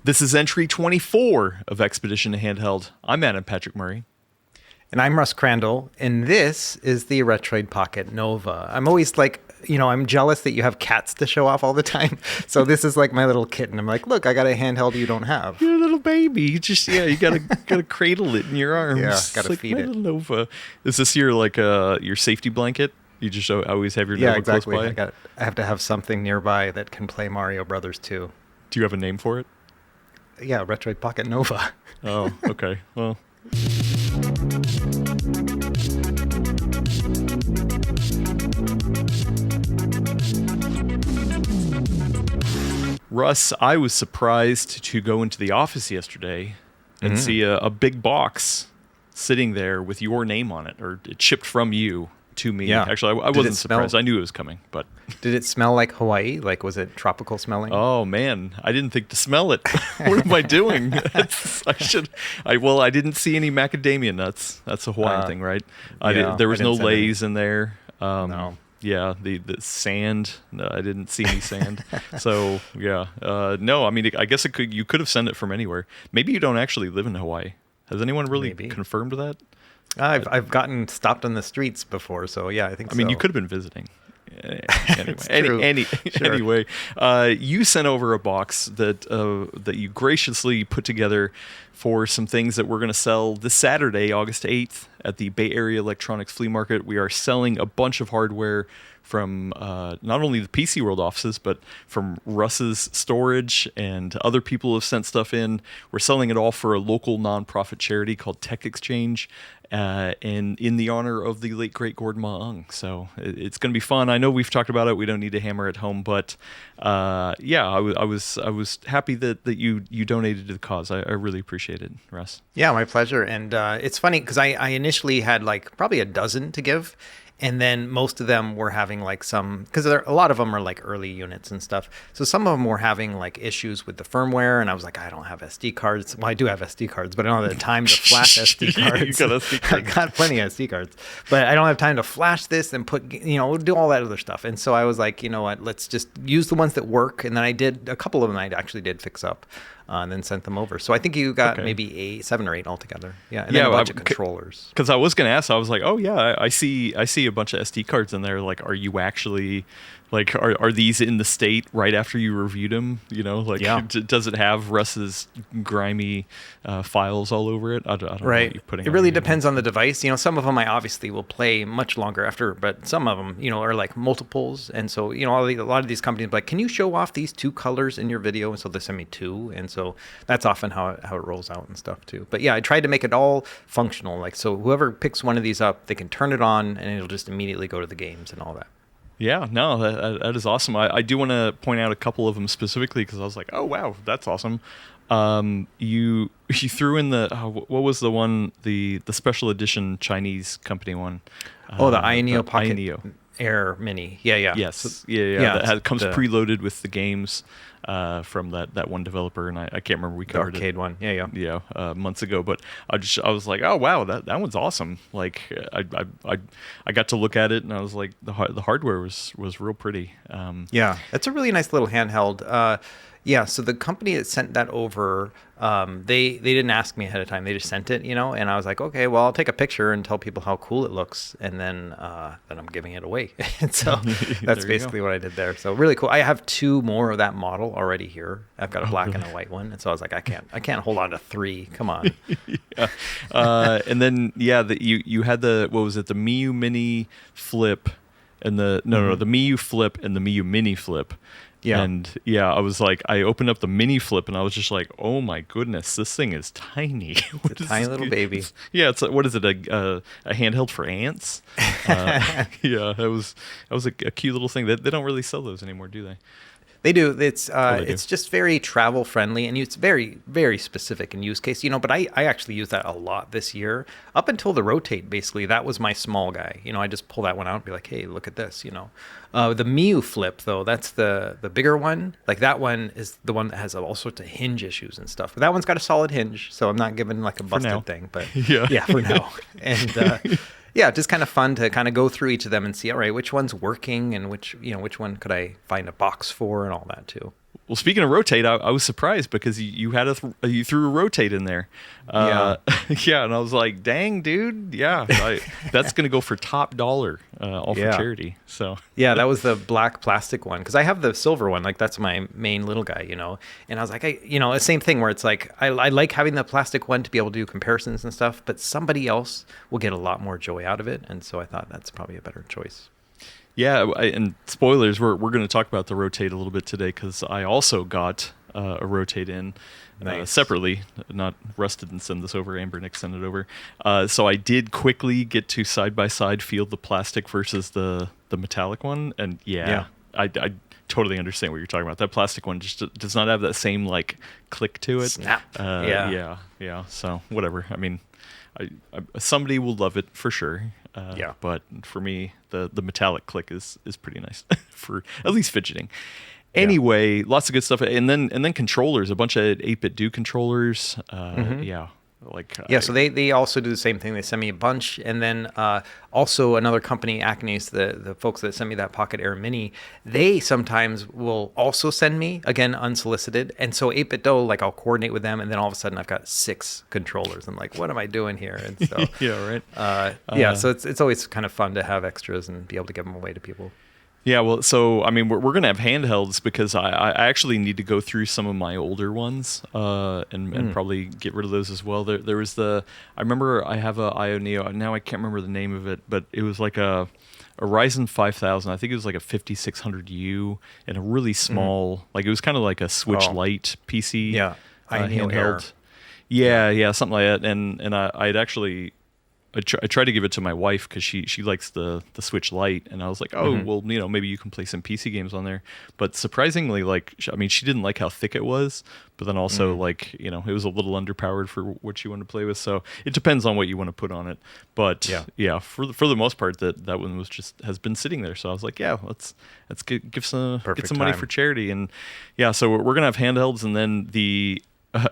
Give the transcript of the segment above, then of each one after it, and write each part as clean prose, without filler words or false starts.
This is entry 24 of Expedition to Handheld. I'm Adam Patrick Murray. And I'm Russ Crandall, and this is the Retroid Pocket Nova. I'm always like, I'm jealous that you have cats to show off all the time. So this is like my little kitten. I'm like, look, I got a handheld you don't have. You're a little baby. You just, you gotta cradle it in your arms. Yeah, gotta like feed it. Nova. Is this your your safety blanket? You just always have your Nova exactly. close by? I have to have something nearby that can play Mario Brothers 2. Do you have a name for it? Yeah, Retroid Pocket Nova. Oh, okay. Well. Russ, I was surprised to go into the office yesterday and see a big box sitting there with your name on it, or it shipped from you to me. Yeah. Actually, I wasn't surprised. I knew it was coming, but... Did it smell like Hawaii? Like, was it tropical smelling? Oh, man. I didn't think to smell it. What am I doing? I didn't see any macadamia nuts. That's a Hawaiian thing, right? There was no Lay's in there. No. Yeah, the sand. No, I didn't see any sand. So, yeah. No, I mean, I guess you could have sent it from anywhere. Maybe you don't actually live in Hawaii. Has anyone really confirmed that? I've gotten stopped on the streets before, so yeah, I think so. I mean, you could have been visiting. Anyway, you sent over a box that you graciously put together for some things that we're going to sell this Saturday, August 8th, at the Bay Area Electronics Flea Market. We are selling a bunch of hardware from not only the PC World offices, but from Russ's storage, and other people have sent stuff in. We're selling it all for a local nonprofit charity called Tech Exchange, and in the honor of the late great Gordon Ma-Ung. So it's going to be fun. I know we've talked about it. We don't need to hammer it home, but I was happy that you donated to the cause. I really appreciate it, Russ. Yeah, my pleasure. And it's funny because I initially had like probably a dozen to give. And then most of them were having like because a lot of them are like early units and stuff. So some of them were having like issues with the firmware. And I was like, I don't have SD cards. Well, I do have SD cards, but I don't have the time to flash SD cards. You got SD cards. I got plenty of SD cards, but I don't have time to flash this and do all that other stuff. And so I was like, you know what, let's just use the ones that work. And then I did a couple of them I actually did fix up. And then sent them over. So I think you got maybe 7 or 8 altogether. Yeah, and then a bunch of controllers. Because I was going to ask, I was like, oh yeah, I see a bunch of SD cards in there. Like, are you actually, like, are these in the state right after you reviewed them? Does it have Russ's grimy files all over it? I don't know what you're putting. It really depends on the device. Some of them I obviously will play much longer after, but some of them, are like multiples. And so, a lot of these companies are like, can you show off these 2 colors in your video? And so they send me 2. And so that's often how it rolls out and stuff too. But yeah, I tried to make it all functional. Like, so whoever picks one of these up, they can turn it on and it'll just immediately go to the games and all that. Yeah, no, that is awesome. I do want to point out a couple of them specifically because I was like, oh wow, that's awesome. You threw in what was the one, the special edition Chinese company one? The Ayaneo Pocket Air Mini. Yeah. Yes. Yeah. That comes preloaded with the games from that one developer, and I can't remember. We covered the arcade one. Yeah. Months ago, but I was like, oh wow, that one's awesome. Like I got to look at it, and I was like, the hardware was real pretty. Yeah, it's a really nice little handheld. Yeah, so the company that sent that over, they didn't ask me ahead of time. They just sent it, and I was like, okay, well, I'll take a picture and tell people how cool it looks, and then I'm giving it away. And so that's basically what I did there. So really cool. I have 2 more of that model already here. I've got a black and a white one, and so I was like, I can't hold on to 3. Come on. Yeah. And then you had the Miu Mini Flip, and the Miu Flip and the Miu Mini Flip. Yeah. And I was like, I opened up the Mini Flip and I was just like, oh my goodness, this thing is tiny. It's a tiny little baby. Yeah, it's what is it? A handheld for ants? Yeah, that was a cute little thing. They don't really sell those anymore, do they? They do. It's just very travel friendly, and it's very, very specific in use case. But I actually use that a lot this year. Up until the Rotate, basically, that was my small guy. I just pull that one out and be like, hey, look at this. The Miu Flip, though, that's the bigger one. Like, that one is the one that has all sorts of hinge issues and stuff. But that one's got a solid hinge, so I'm not giving like a busted thing. But yeah, for now. And yeah, just kind of fun to kind of go through each of them and see, all right, which one's working and which one could I find a box for and all that too. Well, speaking of rotate, I was surprised because you had you threw a rotate in there. Yeah, and I was like, "Dang, dude, yeah, that's gonna go for top dollar, all for charity." So yeah, that was the black plastic one because I have the silver one. Like that's my main little guy, you know. And I was like, the same thing where it's like I like having the plastic one to be able to do comparisons and stuff, but somebody else will get a lot more joy out of it, and so I thought that's probably a better choice. Yeah, and spoilers, we're going to talk about the rotate a little bit today because I also got a rotate in separately. Not Russ didn't send this over, Anbernic sent it over. So I did quickly get to side-by-side feel the plastic versus the metallic one. And I totally understand what you're talking about. That plastic one just does not have that same like click to it. Snap. Yeah. So whatever. I mean, somebody will love it for sure. But for me, the metallic click is pretty nice for at least fidgeting. Anyway, lots of good stuff, and then controllers, a bunch of 8-bit do controllers. So they also do the same thing. They send me a bunch, and then also another company, Acnes, the folks that sent me that Pocket Air Mini, they sometimes will also send me, again, unsolicited. And so 8-bit do, like I'll coordinate with them, and then all of a sudden I've got 6 controllers. I'm like, what am I doing here? And so so it's always kind of fun to have extras and be able to give them away to people. Yeah, well, so, I mean, we're going to have handhelds because I actually need to go through some of my older ones and probably get rid of those as well. There was I remember I have a IO Neo, now I can't remember the name of it, but it was like a Ryzen 5000, I think it was like a 5600U and a really small, like it was kind of like a Switch Lite PC handheld. Yeah, something like that. And I'd actually... I tried to give it to my wife because she likes the Switch Lite, and I was like, well, maybe you can play some PC games on there. But surprisingly, she didn't like how thick it was, but then also it was a little underpowered for what she wanted to play with. So it depends on what you want to put on it. But for the most part, that one has been sitting there. So I was like, let's give some money for charity, and so we're gonna have handhelds, and then the.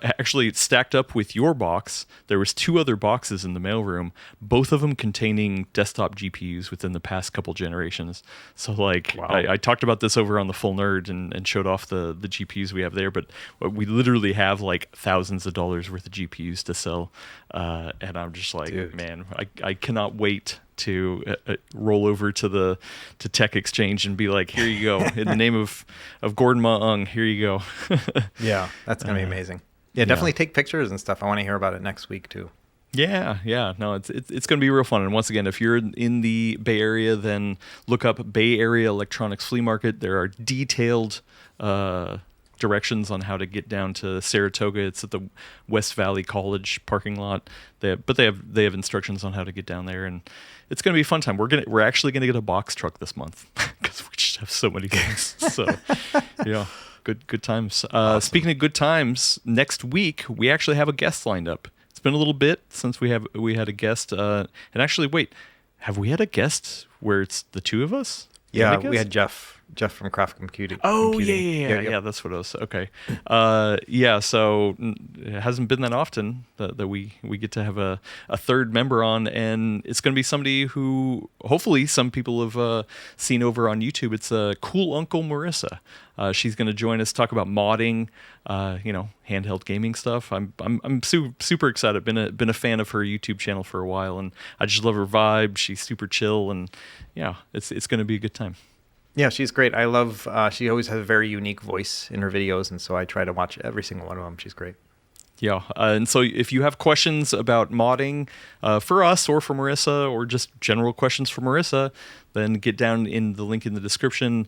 Actually, stacked up with your box, there was 2 other boxes in the mailroom, both of them containing desktop GPUs within the past couple generations. So, I talked about this over on the Full Nerd and showed off the GPUs we have there, but we literally have thousands of dollars worth of GPUs to sell, and I'm just like, dude, man, I cannot wait to roll over to Tech Exchange and be like, here you go, in the name of Gordon Ma-Ung, here you go. Yeah, that's gonna be amazing. Yeah, definitely take pictures and stuff. I want to hear about it next week too. Yeah. No, it's going to be real fun. And once again, if you're in the Bay Area, then look up Bay Area Electronics Flea Market. There are detailed directions on how to get down to Saratoga. It's at the West Valley College parking lot. They have instructions on how to get down there, and it's going to be a fun time. We're actually going to get a box truck this month because we just have so many things. So yeah. Good times. Awesome. Speaking of good times, next week we actually have a guest lined up. It's been a little bit since we had a guest. And actually, wait, have we had a guest where it's the 2 of us? Yeah, we had Jeff from Craft Computing. Oh, yeah, that's what it was. Okay. So it hasn't been that often that we get to have a third member on, and it's going to be somebody who hopefully some people have seen over on YouTube. It's cool Uncle Marissa. She's going to join us, talk about modding, handheld gaming stuff. I'm super excited. Been a fan of her YouTube channel for a while, and I just love her vibe. She's super chill, and it's going to be a good time. Yeah, she's great. I love, she always has a very unique voice in her videos, and so I try to watch every single one of them. She's great. Yeah, and so if you have questions about modding for us or for Marissa, or just general questions for Marissa, then get down in the link in the description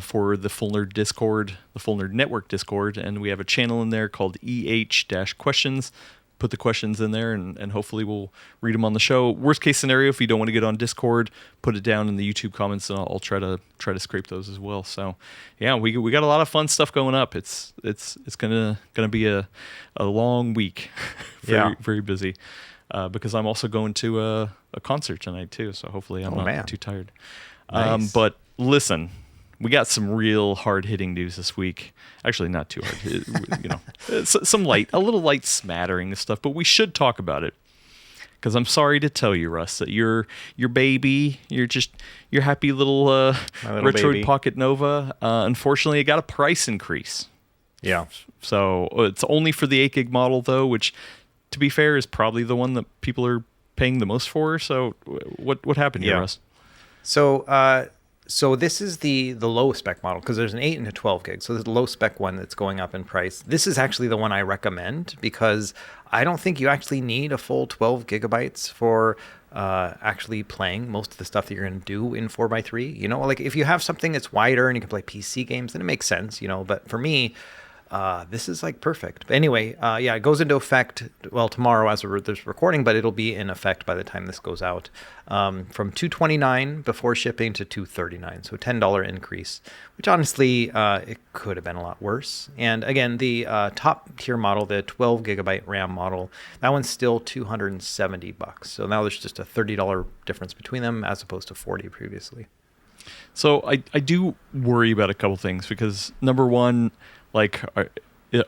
for the Full Nerd Discord, the Full Nerd Network Discord, and we have a channel in there called EH-questions. Put the questions in there, and hopefully we'll read them on the show. Worst case scenario, if you don't want to get on Discord, put it down in the YouTube comments, and I'll try to scrape those as well. So, yeah, we got a lot of fun stuff going up. It's gonna be a long week, very busy, because I'm also going to a concert tonight too. So hopefully I'm not too tired. Nice. But listen. We got some real hard-hitting news this week. Actually, not too hard. A little light smattering of stuff, but we should talk about it. because I'm sorry to tell you, Russ, that your baby, your happy little, little Retroid baby. Pocket Nova, unfortunately, it got a price increase. Yeah. So it's only for the 8 gig model, though, which, to be fair, is probably the one that people are paying the most for. So what happened here, Russ? So this is the low spec model, because there's an 8 and a 12 gig. So there's the low spec one that's going up in price. This is actually the one I recommend, because I don't think you actually need a full 12 gigabytes for actually playing most of the stuff that you're going to do in 4x3. You know, like if you have something that's wider and you can play PC games, then it makes sense, you know. But for me, this is like perfect. But anyway, it goes into effect, well, tomorrow as this recording, but it'll be in effect by the time this goes out, from $229 before shipping to $239. So $10 increase, which honestly, it could have been a lot worse. And again, the top tier model, the 12 gigabyte RAM model, that one's still $270. So now there's just a $30 difference between them as opposed to $40 previously. So I do worry about a couple things, because number one, like,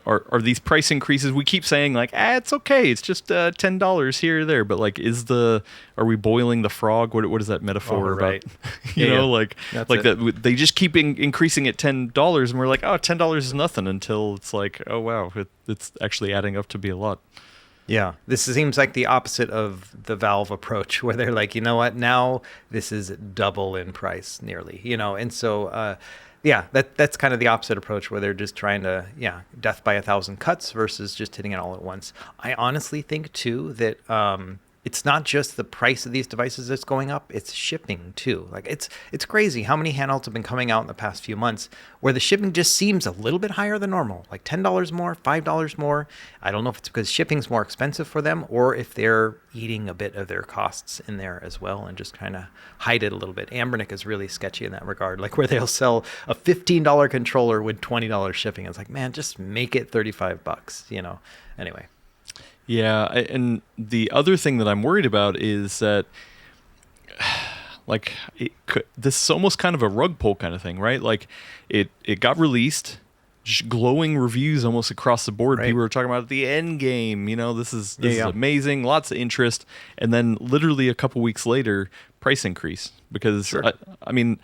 are these price increases? We keep saying like, it's okay, it's just $10 here or there, but like, are we boiling the frog? What is that metaphor about? You know, like that they just keep increasing at $10, and we're like, oh, $10 is nothing, until it's like, oh wow, it's actually adding up to be a lot. Yeah, this seems like the opposite of the Valve approach, where they're like, you know what, now this is double in price nearly, you know, and so. That's kind of the opposite approach, where they're just trying to, death by 1,000 cuts versus just hitting it all at once. I honestly think, too, that it's not just the price of these devices that's going up, it's shipping, too. Like, it's crazy how many handhelds have been coming out in the past few months where the shipping just seems a little bit higher than normal, like $10 more, $5 more. I don't know if it's because shipping's more expensive for them, or if they're eating a bit of their costs in there as well and just kind of hide it a little bit. Anbernic is really sketchy in that regard, like where they'll sell a $15 controller with $20 shipping. It's like, man, just make it $35, you know. Anyway. Yeah, and the other thing that I'm worried about is that, like, this is almost kind of a rug pull kind of thing, right? Like, it got released, just glowing reviews almost across the board. Right. People were talking about the end game. You know, this is amazing, lots of interest, and then literally a couple weeks later, price increase, because sure. I mean,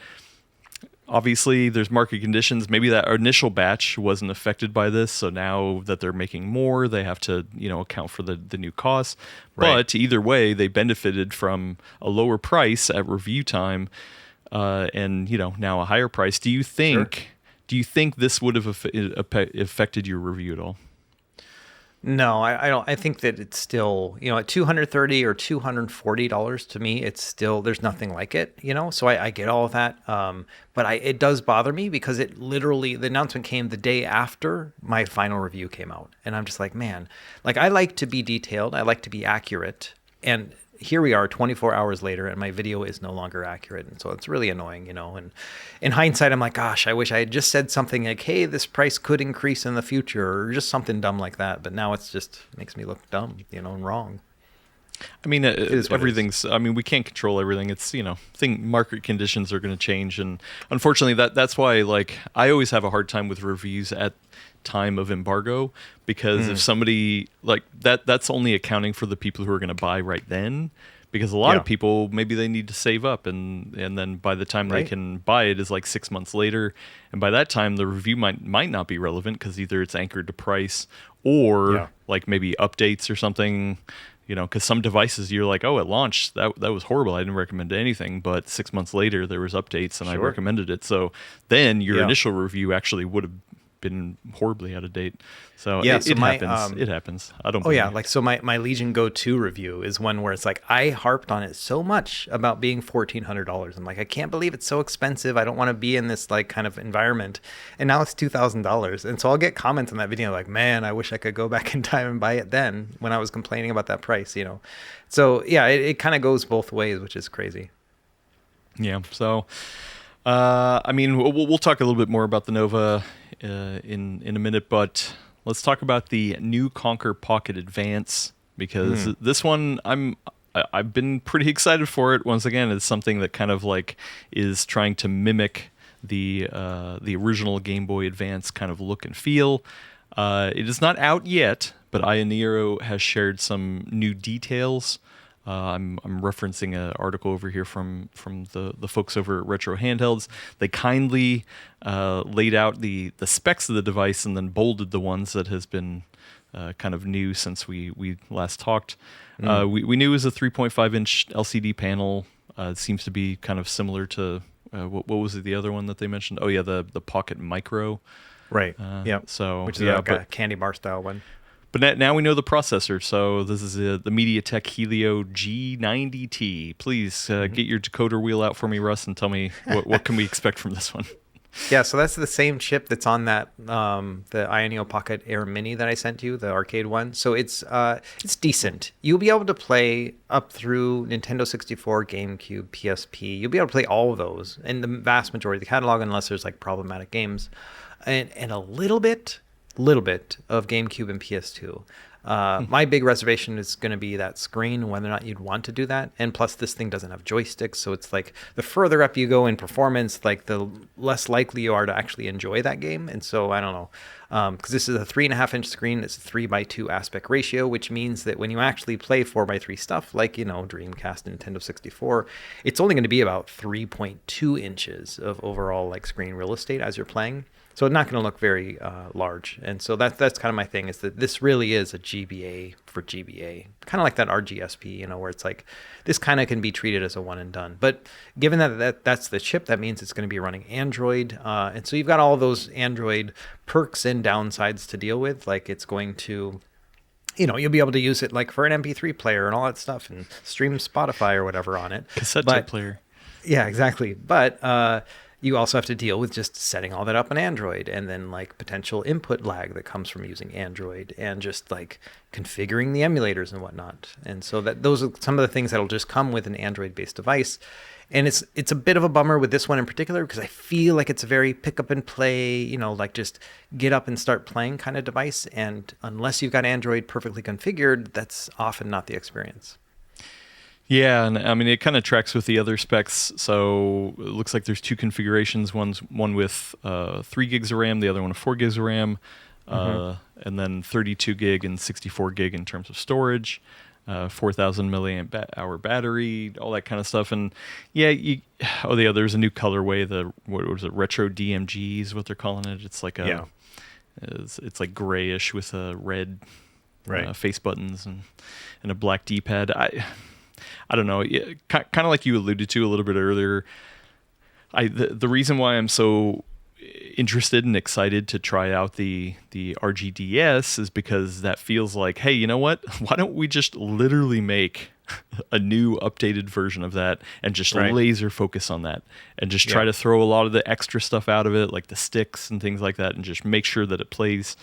obviously there's market conditions. Maybe that initial batch wasn't affected by this, so now that they're making more, they have to, you know, account for the new costs. Right. But either way, they benefited from a lower price at review time, and, you know, now a higher price. Do you think? Sure. Do you think this would have affected your review at all? No, I don't. I think that it's still, you know, at $230 or $240 to me, it's still, there's nothing like it, you know. So I get all of that, but it does bother me, because it literally, the announcement came the day after my final review came out, and I'm just like, man, like, I like to be detailed, I like to be accurate, and here we are 24 hours later and my video is no longer accurate. And so it's really annoying, you know, and in hindsight, I'm like, gosh, I wish I had just said something like, hey, this price could increase in the future, or just something dumb like that. But now it's just makes me look dumb, you know, and wrong. I mean, everything's, I mean, we can't control everything. It's, you know, I think market conditions are going to change. And unfortunately, that's why, like, I always have a hard time with reviews at time of embargo, because if somebody like that's only accounting for the people who are going to buy right then, because a lot of people, maybe they need to save up, and then by the time they can buy it is like 6 months later, and by that time the review might not be relevant, because either it's anchored to price or like maybe updates or something, you know, because some devices you're like, oh, at launch that was horrible, I didn't recommend anything, but 6 months later there was updates and I recommended it, so then your initial review actually would have been horribly out of date. So it happens. It happens. I don't. Like, so my Legion Go 2 review is one where it's like, I harped on it so much about being $1,400. I'm like, I can't believe it's so expensive. I don't want to be in this like kind of environment. And now it's $2,000. And so I'll get comments on that video like, man, I wish I could go back in time and buy it then, when I was complaining about that price, you know. So yeah, it kind of goes both ways, which is crazy. Yeah. So I mean, we'll talk a little bit more about the Nova in a minute, but let's talk about the new Konkr Pocket Advance, because this one I've been pretty excited for it. Once again, it's something that kind of like is trying to mimic the original Game Boy Advance kind of look and feel. It is not out yet, but Ionero has shared some new details I'm referencing an article over here from the folks over at Retro Handhelds. They kindly laid out the specs of the device and then bolded the ones that has been kind of new since we last talked. We knew it was a 3.5-inch LCD panel. It seems to be kind of similar to what was it, the other one that they mentioned? Oh yeah, the Pocket Micro. Right. So which is like a candy bar style one. But now we know the processor. So this is the MediaTek Helio G90T. Please get your decoder wheel out for me, Russ, and tell me what can we expect from this one. Yeah, so that's the same chip that's on that the Ionio Pocket Air Mini that I sent you, the arcade one. So it's decent. You'll be able to play up through Nintendo 64, GameCube, PSP. You'll be able to play all of those in the vast majority of the catalog, unless there's like problematic games, and a little bit of GameCube and PS2. My big reservation is going to be that screen, whether or not you'd want to do that. And plus, this thing doesn't have joysticks, so it's like the further up you go in performance, like the less likely you are to actually enjoy that game. And so I don't know, because this is a 3.5-inch screen. It's a 3:2 aspect ratio, which means that when you actually play 4:3 stuff, like Dreamcast and Nintendo 64, it's only going to be about 3.2 inches of overall like screen real estate as you're playing. So it's not going to look very large. And so that's kind of my thing, is that this really is a GBA for GBA. Kind of like that RG SP, where it's like, this kind of can be treated as a one and done. But given that's the chip, that means it's going to be running Android. And so you've got all those Android perks and downsides to deal with. Like it's going to, you'll be able to use it like for an MP3 player and all that stuff and stream Spotify or whatever on it. Cassette tape player. Yeah, exactly. But you also have to deal with just setting all that up on Android, and then like potential input lag that comes from using Android, and just like configuring the emulators and whatnot. And so those are some of the things that'll just come with an Android-based device. And it's a bit of a bummer with this one in particular, because I feel like it's a very pick up and play, like just get up and start playing kind of device. And unless you've got Android perfectly configured, that's often not the experience. Yeah, and I mean, it kind of tracks with the other specs. So it looks like there's two configurations. One with 3 gigs of RAM, the other one with 4 gigs of RAM, and then 32 gig and 64 gig in terms of storage, 4,000 milliamp hour battery, all that kind of stuff. And yeah, there's a new colorway. What was it? Retro DMG is what they're calling it. It's like it's like grayish with a red face buttons and a black D-pad. I don't know. Kind of like you alluded to a little bit earlier. The reason why I'm so interested and excited to try out the RGDS is because that feels like, hey, you know what? Why don't we just literally make a new updated version of that and just laser focus on that and just try to throw a lot of the extra stuff out of it, like the sticks and things like that, and just make sure that it plays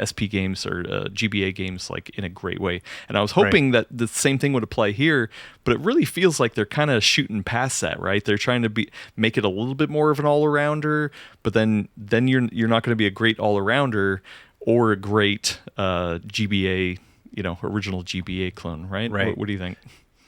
SP games or GBA games like in a great way. And I was hoping that the same thing would apply here, but it really feels like they're kind of shooting past that, right? They're trying to make it a little bit more of an all-arounder, but then you're not going to be a great all-arounder or a great GBA, original GBA clone, right? What do you think?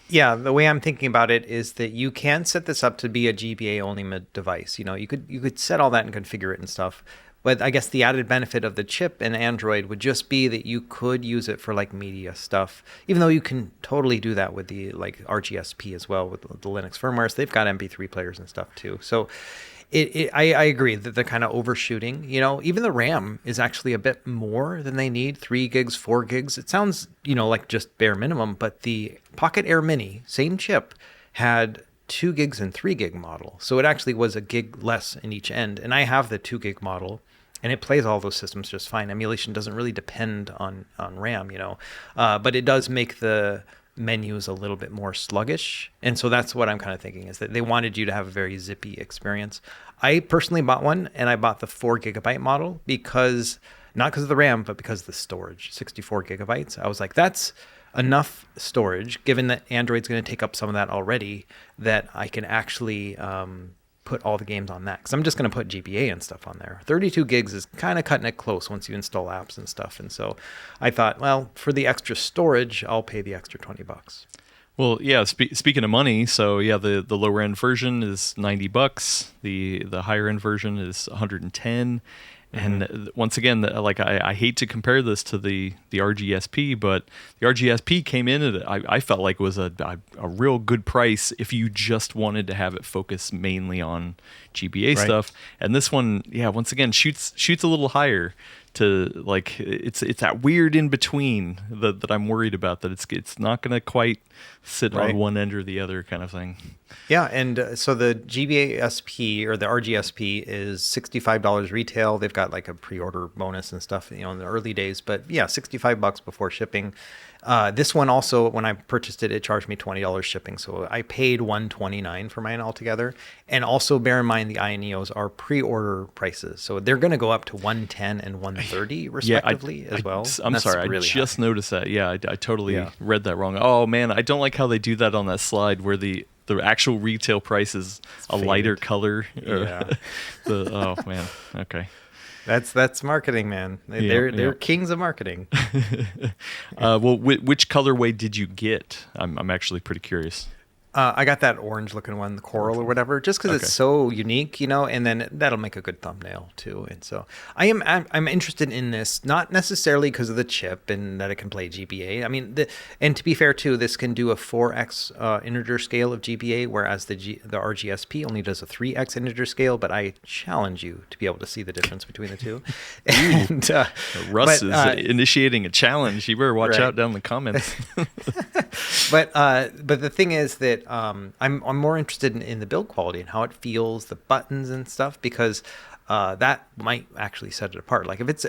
Yeah, the way I'm thinking about it is that you can set this up to be a GBA only device. You could set all that and configure it and stuff. But I guess the added benefit of the chip and Android would just be that you could use it for like media stuff, even though you can totally do that with the like RG SP as well with the Linux firmware. So they've got MP3 players and stuff too. So I agree that they're kind of overshooting. Even the RAM is actually a bit more than they need. 3 gigs, 4 gigs. It sounds, like just bare minimum, but the Pocket Air Mini, same chip, had 2 gigs and 3 gig model. So it actually was a gig less in each end. And I have the 2 gig model, and it plays all those systems just fine. Emulation doesn't really depend on RAM, but it does make the menus a little bit more sluggish. And so that's what I'm kind of thinking, is that they wanted you to have a very zippy experience. I personally bought one, and I bought the 4 gigabyte model not because of the RAM, but because of the storage, 64 gigabytes. I was like, that's enough storage, given that Android's going to take up some of that already, that I can actually put all the games on that, because I'm just going to put GBA and stuff on there. 32 gigs is kind of cutting it close once you install apps and stuff. And so I thought, well, for the extra storage, I'll pay the extra $20. Well, yeah, speaking of money, so yeah, the lower end version is $90. The higher end version is $110. And once again, like I hate to compare this to the RG SP, but the RG SP came in at I felt like was a real good price if you just wanted to have it focus mainly on GBA stuff. And this one, once again shoots a little higher. To like it's that weird in between that I'm worried about, that it's not going to quite sit on one end or the other kind of thing. Yeah, and so the GBA SP or the RG SP is $65 retail. They've got like a pre-order bonus and stuff, in the early days, but yeah, $65 before shipping. This one also, when I purchased it, it charged me $20 shipping, so I paid $129 for mine altogether. And also bear in mind the INEOs are pre-order prices, so they're going to go up to $110 and $130 respectively as well. I'm sorry, really I just noticed that. Yeah, I totally read that wrong. Oh man, I don't like how they do that on that slide where the actual retail price is a lighter color. Yeah. Oh man. Okay. That's marketing, man. They're kings of marketing. Well, which colorway did you get? I'm actually pretty curious. I got that orange-looking one, the coral or whatever, just because it's so unique, and then that'll make a good thumbnail too. And so I'm interested in this, not necessarily because of the chip and that it can play GBA. I mean, and to be fair too, this can do a 4x integer scale of GBA, whereas the RGSP only does a 3x integer scale. But I challenge you to be able to see the difference between the two. And Russ is initiating a challenge. You better watch out down in the comments. But the thing is that I'm more interested in the build quality and how it feels, the buttons and stuff, because that might actually set it apart. Like if it's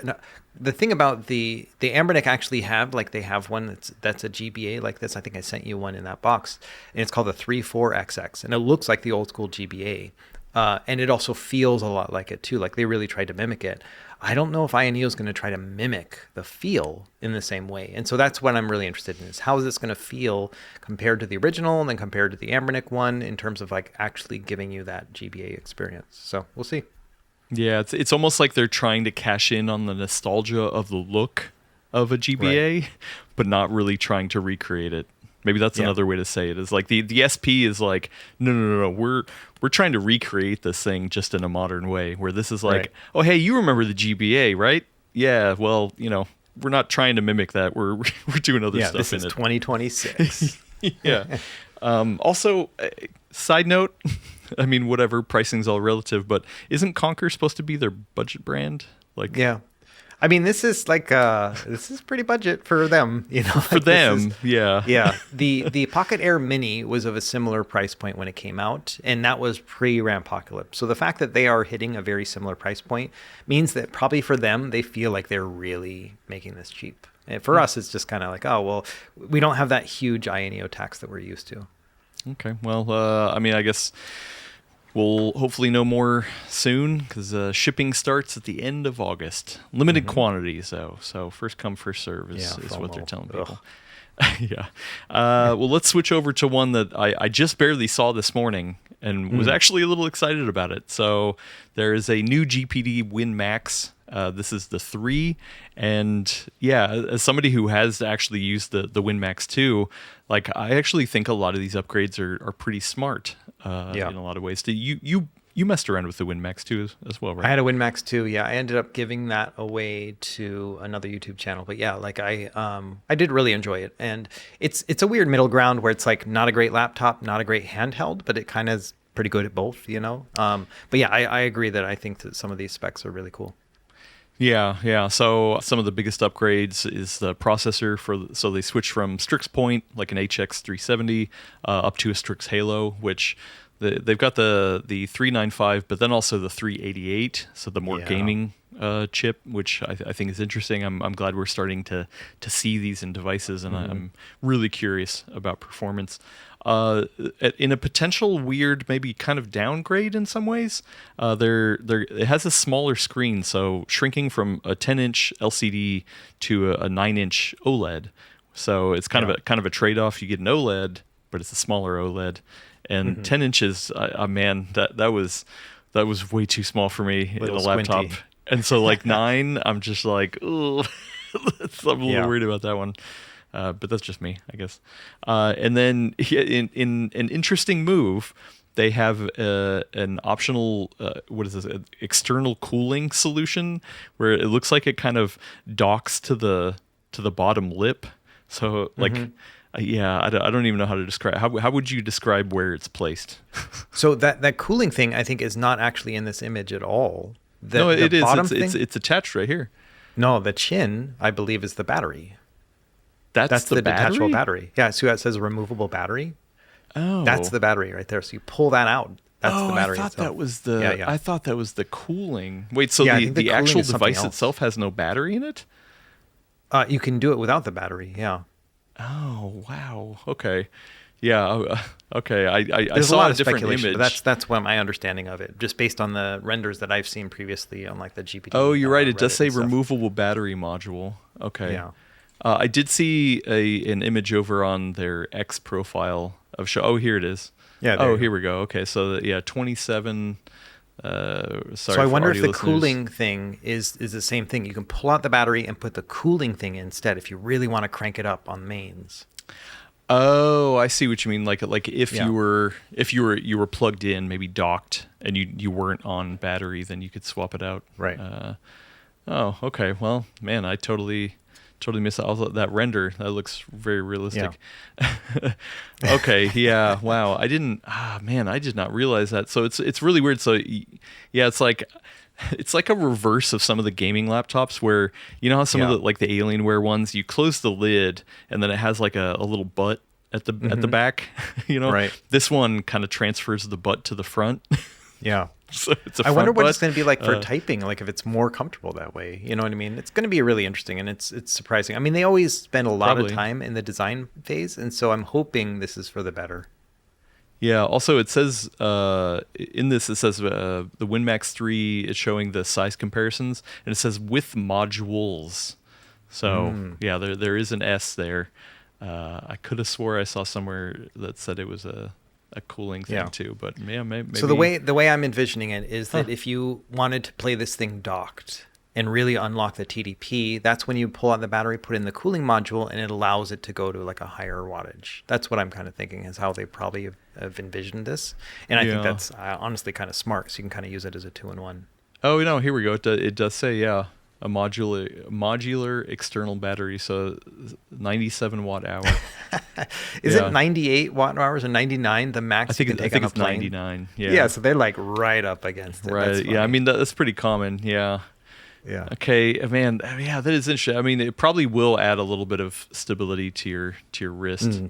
the thing about the Anbernic actually they have one that's a GBA like this. I think I sent you one in that box, and it's called the 34XX, and it looks like the old school GBA, and it also feels a lot like it too. Like they really tried to mimic it. I don't know if INEO is going to try to mimic the feel in the same way. And so that's what I'm really interested in, is how is this going to feel compared to the original and then compared to the Anbernic one in terms of like actually giving you that GBA experience. So we'll see. Yeah, it's almost like they're trying to cash in on the nostalgia of the look of a GBA, but not really trying to recreate it. Maybe that's another way to say it, is like the SP is like, no, we're trying to recreate this thing just in a modern way, where this is like, oh, hey, you remember the GBA, right? Yeah, well, we're not trying to mimic that. We're doing other stuff in it. This is 2026. Yeah. Also, side note, I mean, whatever, pricing's all relative, but isn't Konkr supposed to be their budget brand? Like, yeah. I mean, this is like this is pretty budget for them, For them, yeah. Yeah. The Pocket Air Mini was of a similar price point when it came out, and that was pre-Rampocalypse. So the fact that they are hitting a very similar price point means that probably for them, they feel like they're really making this cheap. And for us, it's just kind of like, oh, well, we don't have that huge INEO tax that we're used to. Okay. Well, I mean, I guess we'll hopefully know more soon, because shipping starts at the end of August. Limited quantities, though. So first come, first serve is what they're telling people. Yeah. Well, let's switch over to one that I just barely saw this morning and was actually a little excited about it. So there is a new GPD Win Max. This is the 3. And yeah, as somebody who has actually used the Win Max 2, like I actually think a lot of these upgrades are pretty smart in a lot of ways. You messed around with the Win Max 2 as well, right? I had a Win Max 2, yeah. I ended up giving that away to another YouTube channel. But yeah, like I did really enjoy it. And it's a weird middle ground where it's like not a great laptop, not a great handheld, but it kind of is pretty good at both, But yeah, I agree that I think that some of these specs are really cool. Yeah. So some of the biggest upgrades is the processor. So they switch from Strix Point, like an HX 370, up to a Strix Halo, which they've got the 395, but then also the 388. So the more gaming chip, which I think is interesting. I'm glad we're starting to see these in devices, and I'm really curious about performance. In a potential weird, maybe kind of downgrade in some ways, it has a smaller screen, so shrinking from a 10-inch LCD to a 9-inch OLED. So it's kind of a trade-off. You get an OLED, but it's a smaller OLED, and 10 inches. Man, that was way too small for me in a laptop. Squinty. And so like 9, I'm just like, oh, I'm a little worried about that one. But that's just me, I guess. And then in an interesting move, they have an optional what is this, an external cooling solution where it looks like it kind of docks to the bottom lip. So like, yeah, I don't even know how to describe. How would you describe where it's placed? So that cooling thing, I think, is not actually in this image at all. No, it is. It's attached right here. No, the chin, I believe, is the battery. That's the detachable battery. Yeah, so it says removable battery. Oh, that's the battery right there. So you pull that out. That's the battery. I thought itself. that was the. Yeah. I thought that was the cooling. Wait, so the cooling actual is something device else. itself has no battery in it? You can do it without the battery. Yeah. Oh wow. Okay. Yeah. Okay. I There's saw a lot a of different speculation, image. but that's what my understanding of it, just based on the renders that I've seen previously on like the GPD. Oh, you're right. It does Reddit say and stuff. removable battery module. Okay. Yeah. I did see an image over on their X profile of show. Oh, here it is. Yeah. Oh, here we go. Okay. So yeah, 27. Sorry. So I wonder if the listeners. cooling thing is the same thing. You can pull out the battery and put the cooling thing instead if you really want to crank it up on mains. Oh, I see what you mean. Like if Yeah. you were plugged in, maybe docked, and you weren't on battery, then you could swap it out. Right. Oh, okay. Well, man, I totally missed that render. That looks very realistic. Okay. Yeah. Wow. I did not realize that. So it's really weird. So yeah, it's like a reverse of some of the gaming laptops where, you know how some of the like the Alienware ones, you close the lid and then it has like a little butt at the back, you know. Right. This one kind of transfers the butt to the front. Yeah. So it's a I wonder front what butt. it's going to be like for typing, like if it's more comfortable that way. You know what I mean? It's going to be really interesting, and it's surprising. I mean, they always spend a lot Probably. of time in the design phase, and so I'm hoping this is for the better. Yeah. Also, it says in this, it says the Win Max 3 is showing the size comparisons, and it says with modules. So yeah, there is an S there. I could have swore I saw somewhere that said it was a cooling thing too, but yeah, maybe. So the way I'm envisioning it is that if you wanted to play this thing docked and really unlock the TDP, that's when you pull out the battery, put in the cooling module, and it allows it to go to like a higher wattage. That's what I'm kind of thinking is how they probably have envisioned this. And I think that's honestly kind of smart, so you can kind of use it as a 2-in-1. Oh no, here we go. It does say a modular external battery, so 97 watt hour. Is it 98 watt hours or 99 the max? I think you can take on a it's plane? 99. Yeah. Yeah, so they're like right up against it. Right. Yeah. I mean that's pretty common. Yeah. Yeah. Okay, man. Yeah, that is interesting. I mean, it probably will add a little bit of stability to your wrist,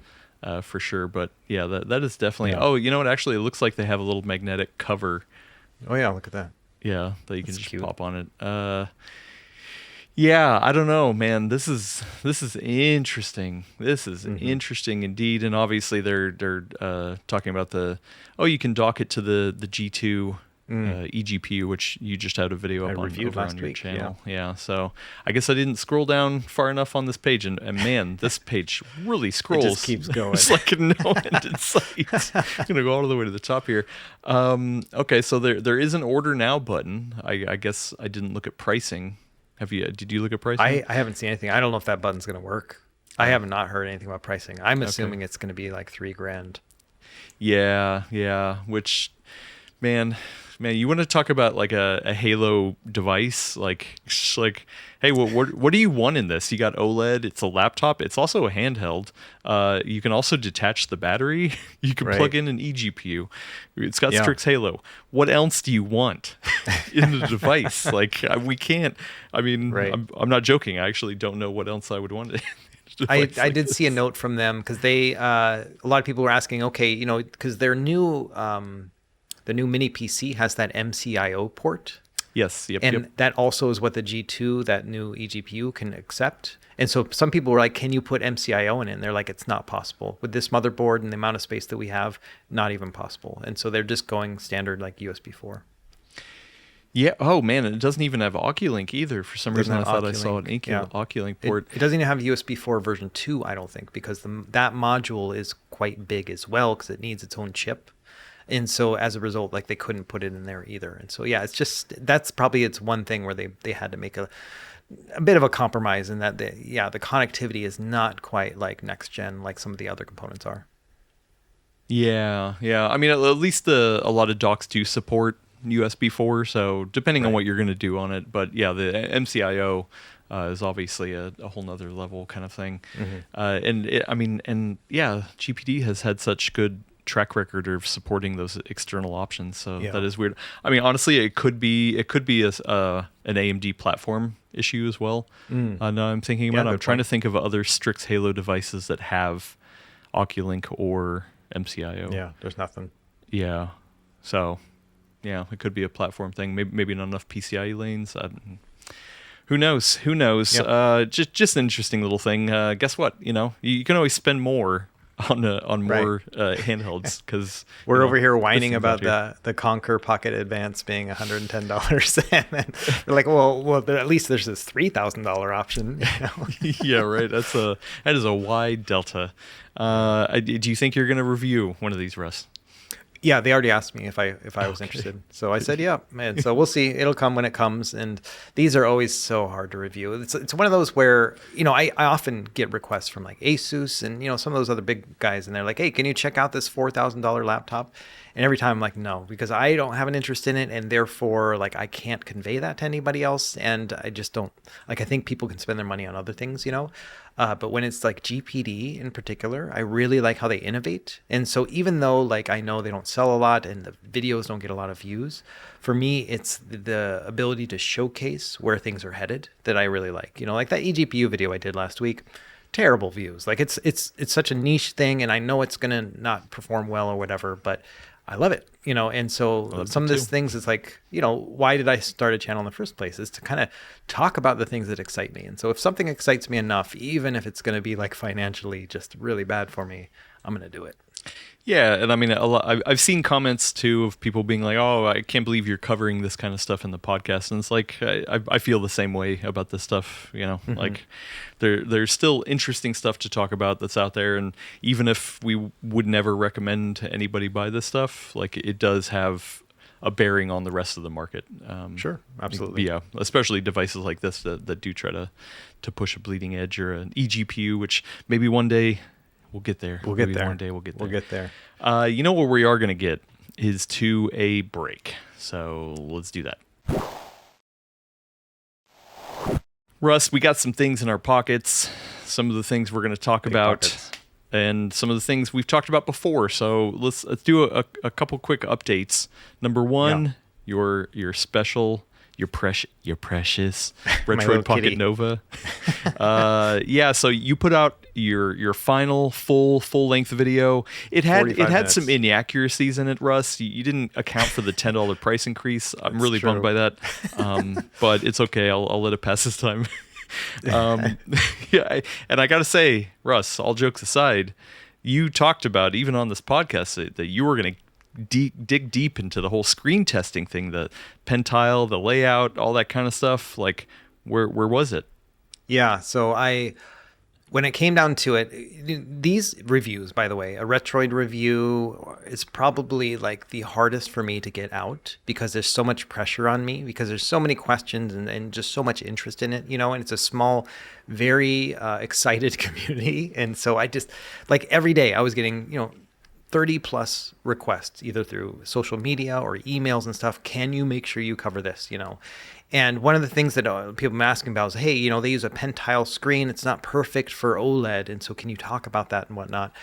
for sure. But yeah, that is definitely. Yeah. Oh, you know what? Actually, it looks like they have a little magnetic cover. Oh yeah, look at that. Yeah, that you can That's just cute. pop on it. Yeah, I don't know, man. This is interesting. This is interesting indeed. And obviously, they're talking about you can dock it to the G2 eGPU, which you just had a video up on over on your channel. Yeah. So I guess I didn't scroll down far enough on this page, and man, this page really scrolls. It just keeps going. It's like no end in sight. I'm gonna go all the way to the top here. Okay, so there is an order now button. I guess I didn't look at pricing. Did you look at pricing? I haven't seen anything. I don't know if that button's going to work. I have not heard anything about pricing. I'm assuming it's going to be like $3,000. Yeah. Which, man, you want to talk about like a Halo device? Like, hey, what do you want in this? You got OLED. It's a laptop. It's also a handheld. You can also detach the battery. You can plug in an eGPU. It's got Strix Halo. What else do you want in the device? Like, we can't. I mean, I'm not joking. I actually don't know what else I would want. I did see a note from them because they a lot of people were asking, okay, you know, because their new the new mini PC has that MCIO port. Yes. Yep. And that also is what the G2, that new eGPU, can accept. And so some people were like, can you put MCIO in it? And they're like, it's not possible. With this motherboard and the amount of space that we have, not even possible. And so they're just going standard like USB 4. Yeah. Oh, man. It doesn't even have Oculink either. For some reason, I thought I saw an Oculink port. It doesn't even have USB 4 version 2, I don't think, because that module is quite big as well because it needs its own chip. And so as a result, like they couldn't put it in there either. And so, yeah, that's probably it's one thing where they had to make a bit of a compromise in that, the connectivity is not quite like next gen, like some of the other components are. Yeah, yeah. I mean, at least a lot of docks do support USB 4, so depending on what you're going to do on it. But yeah, the MCIO is obviously a whole nother level kind of thing. And yeah, GPD has had such good track record of supporting those external options, so that is weird. I mean, honestly, it could be an AMD platform issue as well. Now I'm thinking about it. I'm trying to think of other Strix Halo devices that have Oculink or MCIO. Yeah, there's nothing. Yeah, so yeah, it could be a platform thing. Maybe not enough PCIe lanes. Who knows? Who knows? Yep. Just an interesting little thing. Guess what? You can always spend more on more handhelds, because we're over here whining about the Konkr Pocket Advance being $110, and then we're like, well, at least there's this $3,000 option. Yeah, right. That is a wide delta. Do you think you're going to review one of these, Russ? Yeah, they already asked me if I was interested. So I said, yeah, man. So we'll see. It'll come when it comes. And these are always so hard to review. It's one of those where, I often get requests from like Asus and, some of those other big guys. And they're like, hey, can you check out this $4,000 laptop? And every time I'm like, no, because I don't have an interest in it. And therefore, like, I can't convey that to anybody else. And I just don't, like, I think people can spend their money on other things, But when it's like GPD in particular, I really like how they innovate. And so even though like I know they don't sell a lot and the videos don't get a lot of views, for me, it's the ability to showcase where things are headed that I really like. Like that eGPU video I did last week, terrible views. Like it's such a niche thing, and I know it's going to not perform well or whatever, but I love it, and so some of these things, it's like, why did I start a channel in the first place, is to kind of talk about the things that excite me. And so if something excites me enough, even if it's going to be like financially just really bad for me, I'm going to do it. Yeah, and I mean, I've seen comments too of people being like, "Oh, I can't believe you're covering this kind of stuff in the podcast." And it's like, I feel the same way about this stuff. Like there's still interesting stuff to talk about that's out there, and even if we would never recommend anybody buy this stuff, like it does have a bearing on the rest of the market. Sure, absolutely. Yeah, especially devices like this that do try to push a bleeding edge, or an eGPU, which maybe one day. We'll get there. We'll get there. One day we'll get there. We'll get there. What we are going to get is to a break. So let's do that. Russ, we got some things in our pockets. Some of the things we're going to talk about. Pockets. And some of the things we've talked about before. So let's do a couple quick updates. Number one, your special... Your precious Retroid Pocket Nova. So you put out your final full length video. It had some inaccuracies in it, Russ. You didn't account for the $10 price increase. I'm really bummed by that. But it's okay. I'll let it pass this time. And I gotta say, Russ, all jokes aside, you talked about, even on this podcast, that you were gonna dig deep into the whole screen testing thing, the pen tile, the layout, all that kind of stuff. Like, where was it? Yeah, so when it came down to it, these reviews, by the way, a Retroid review is probably like the hardest for me to get out, because there's so much pressure on me, because there's so many questions and just so much interest in it, and it's a small, very excited community. And so I just, like, every day I was getting, 30 plus requests, either through social media or emails and stuff. Can you make sure you cover this, And one of the things that people have been asking about is, hey, they use a pen tile screen. It's not perfect for OLED. And so can you talk about that and whatnot?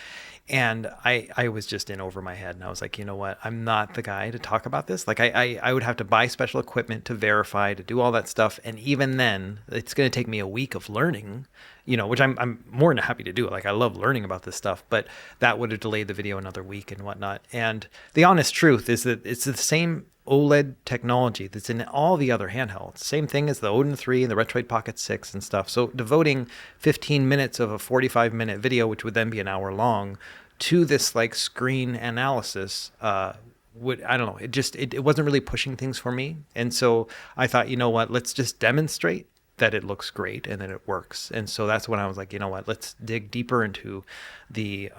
And I was just in over my head. And I was like, you know what? I'm not the guy to talk about this. Like, I would have to buy special equipment to verify, to do all that stuff. And even then, it's going to take me a week of learning, which I'm more than happy to do. Like, I love learning about this stuff. But that would have delayed the video another week and whatnot. And the honest truth is that it's the same OLED technology that's in all the other handhelds. Same thing as the Odin 3 and the Retroid Pocket 6 and stuff. So devoting 15 minutes of a 45-minute video, which would then be an hour long, to this like screen analysis I don't know, it wasn't really pushing things for me. And so I thought, you know what, let's just demonstrate that it looks great and that it works. And so that's when I was like, you know what, let's dig deeper into the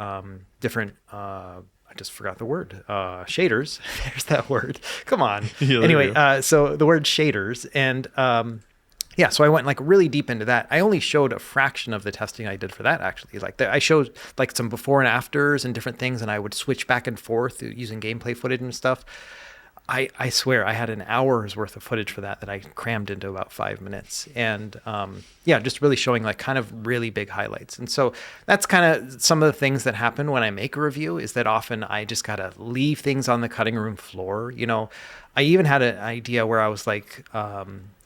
different I just forgot the word. Shaders. There's that word. Come on. Yeah, anyway, so the word shaders, and Yeah, so I went like really deep into that. I only showed a fraction of the testing I did for that, actually. Like I showed like some before and afters and different things, and I would switch back and forth using gameplay footage and stuff. I swear I had an hour's worth of footage for that I crammed into about 5 minutes. And yeah, just really showing like kind of really big highlights. And so that's kind of some of the things that happen when I make a review, is that often I just got to leave things on the cutting room floor. You know, I even had an idea where I was like,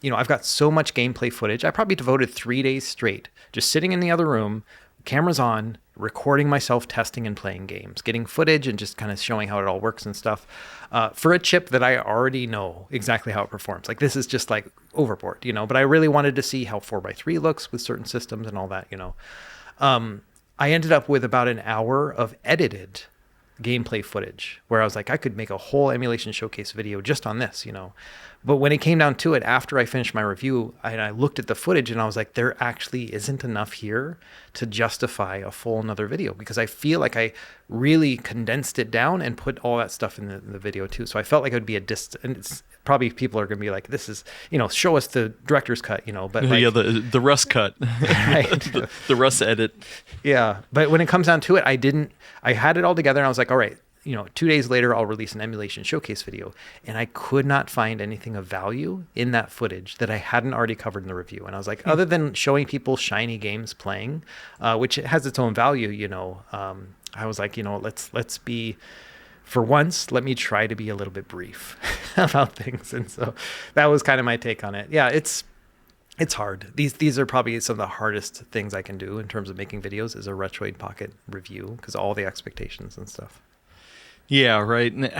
you know, I've got so much gameplay footage. I probably devoted 3 days straight just sitting in the other room, cameras on, recording myself testing and playing games, getting footage and just kind of showing how it all works and stuff, for a chip that I already know exactly how it performs. Like this is just like overboard, you know, but I really wanted to see how 4x3 looks with certain systems and all that, you know. I ended up with about an hour of edited gameplay footage where I was like, I could make a whole emulation showcase video just on this, you know. But when it came down to it, after I finished my review, I looked at the footage and I was like, there actually isn't enough here to justify a full another video, because I feel like I really condensed it down and put all that stuff in the video too. So I felt like it would be and it's probably people are going to be like, this is, you know, show us the director's cut, you know, but like, yeah, the Russ cut, right? the Russ edit. Yeah. But when it comes down to it, I had it all together and I was like, all right, you know, 2 days later, I'll release an emulation showcase video. And I could not find anything of value in that footage that I hadn't already covered in the review. And I was like, other than showing people shiny games playing, which has its own value, you know, I was like, you know, let's be, for once, let me try to be a little bit brief about things. And so that was kind of my take on it. Yeah, it's hard. These are probably some of the hardest things I can do in terms of making videos, is a Retroid Pocket review, because all the expectations and stuff. Yeah, right. And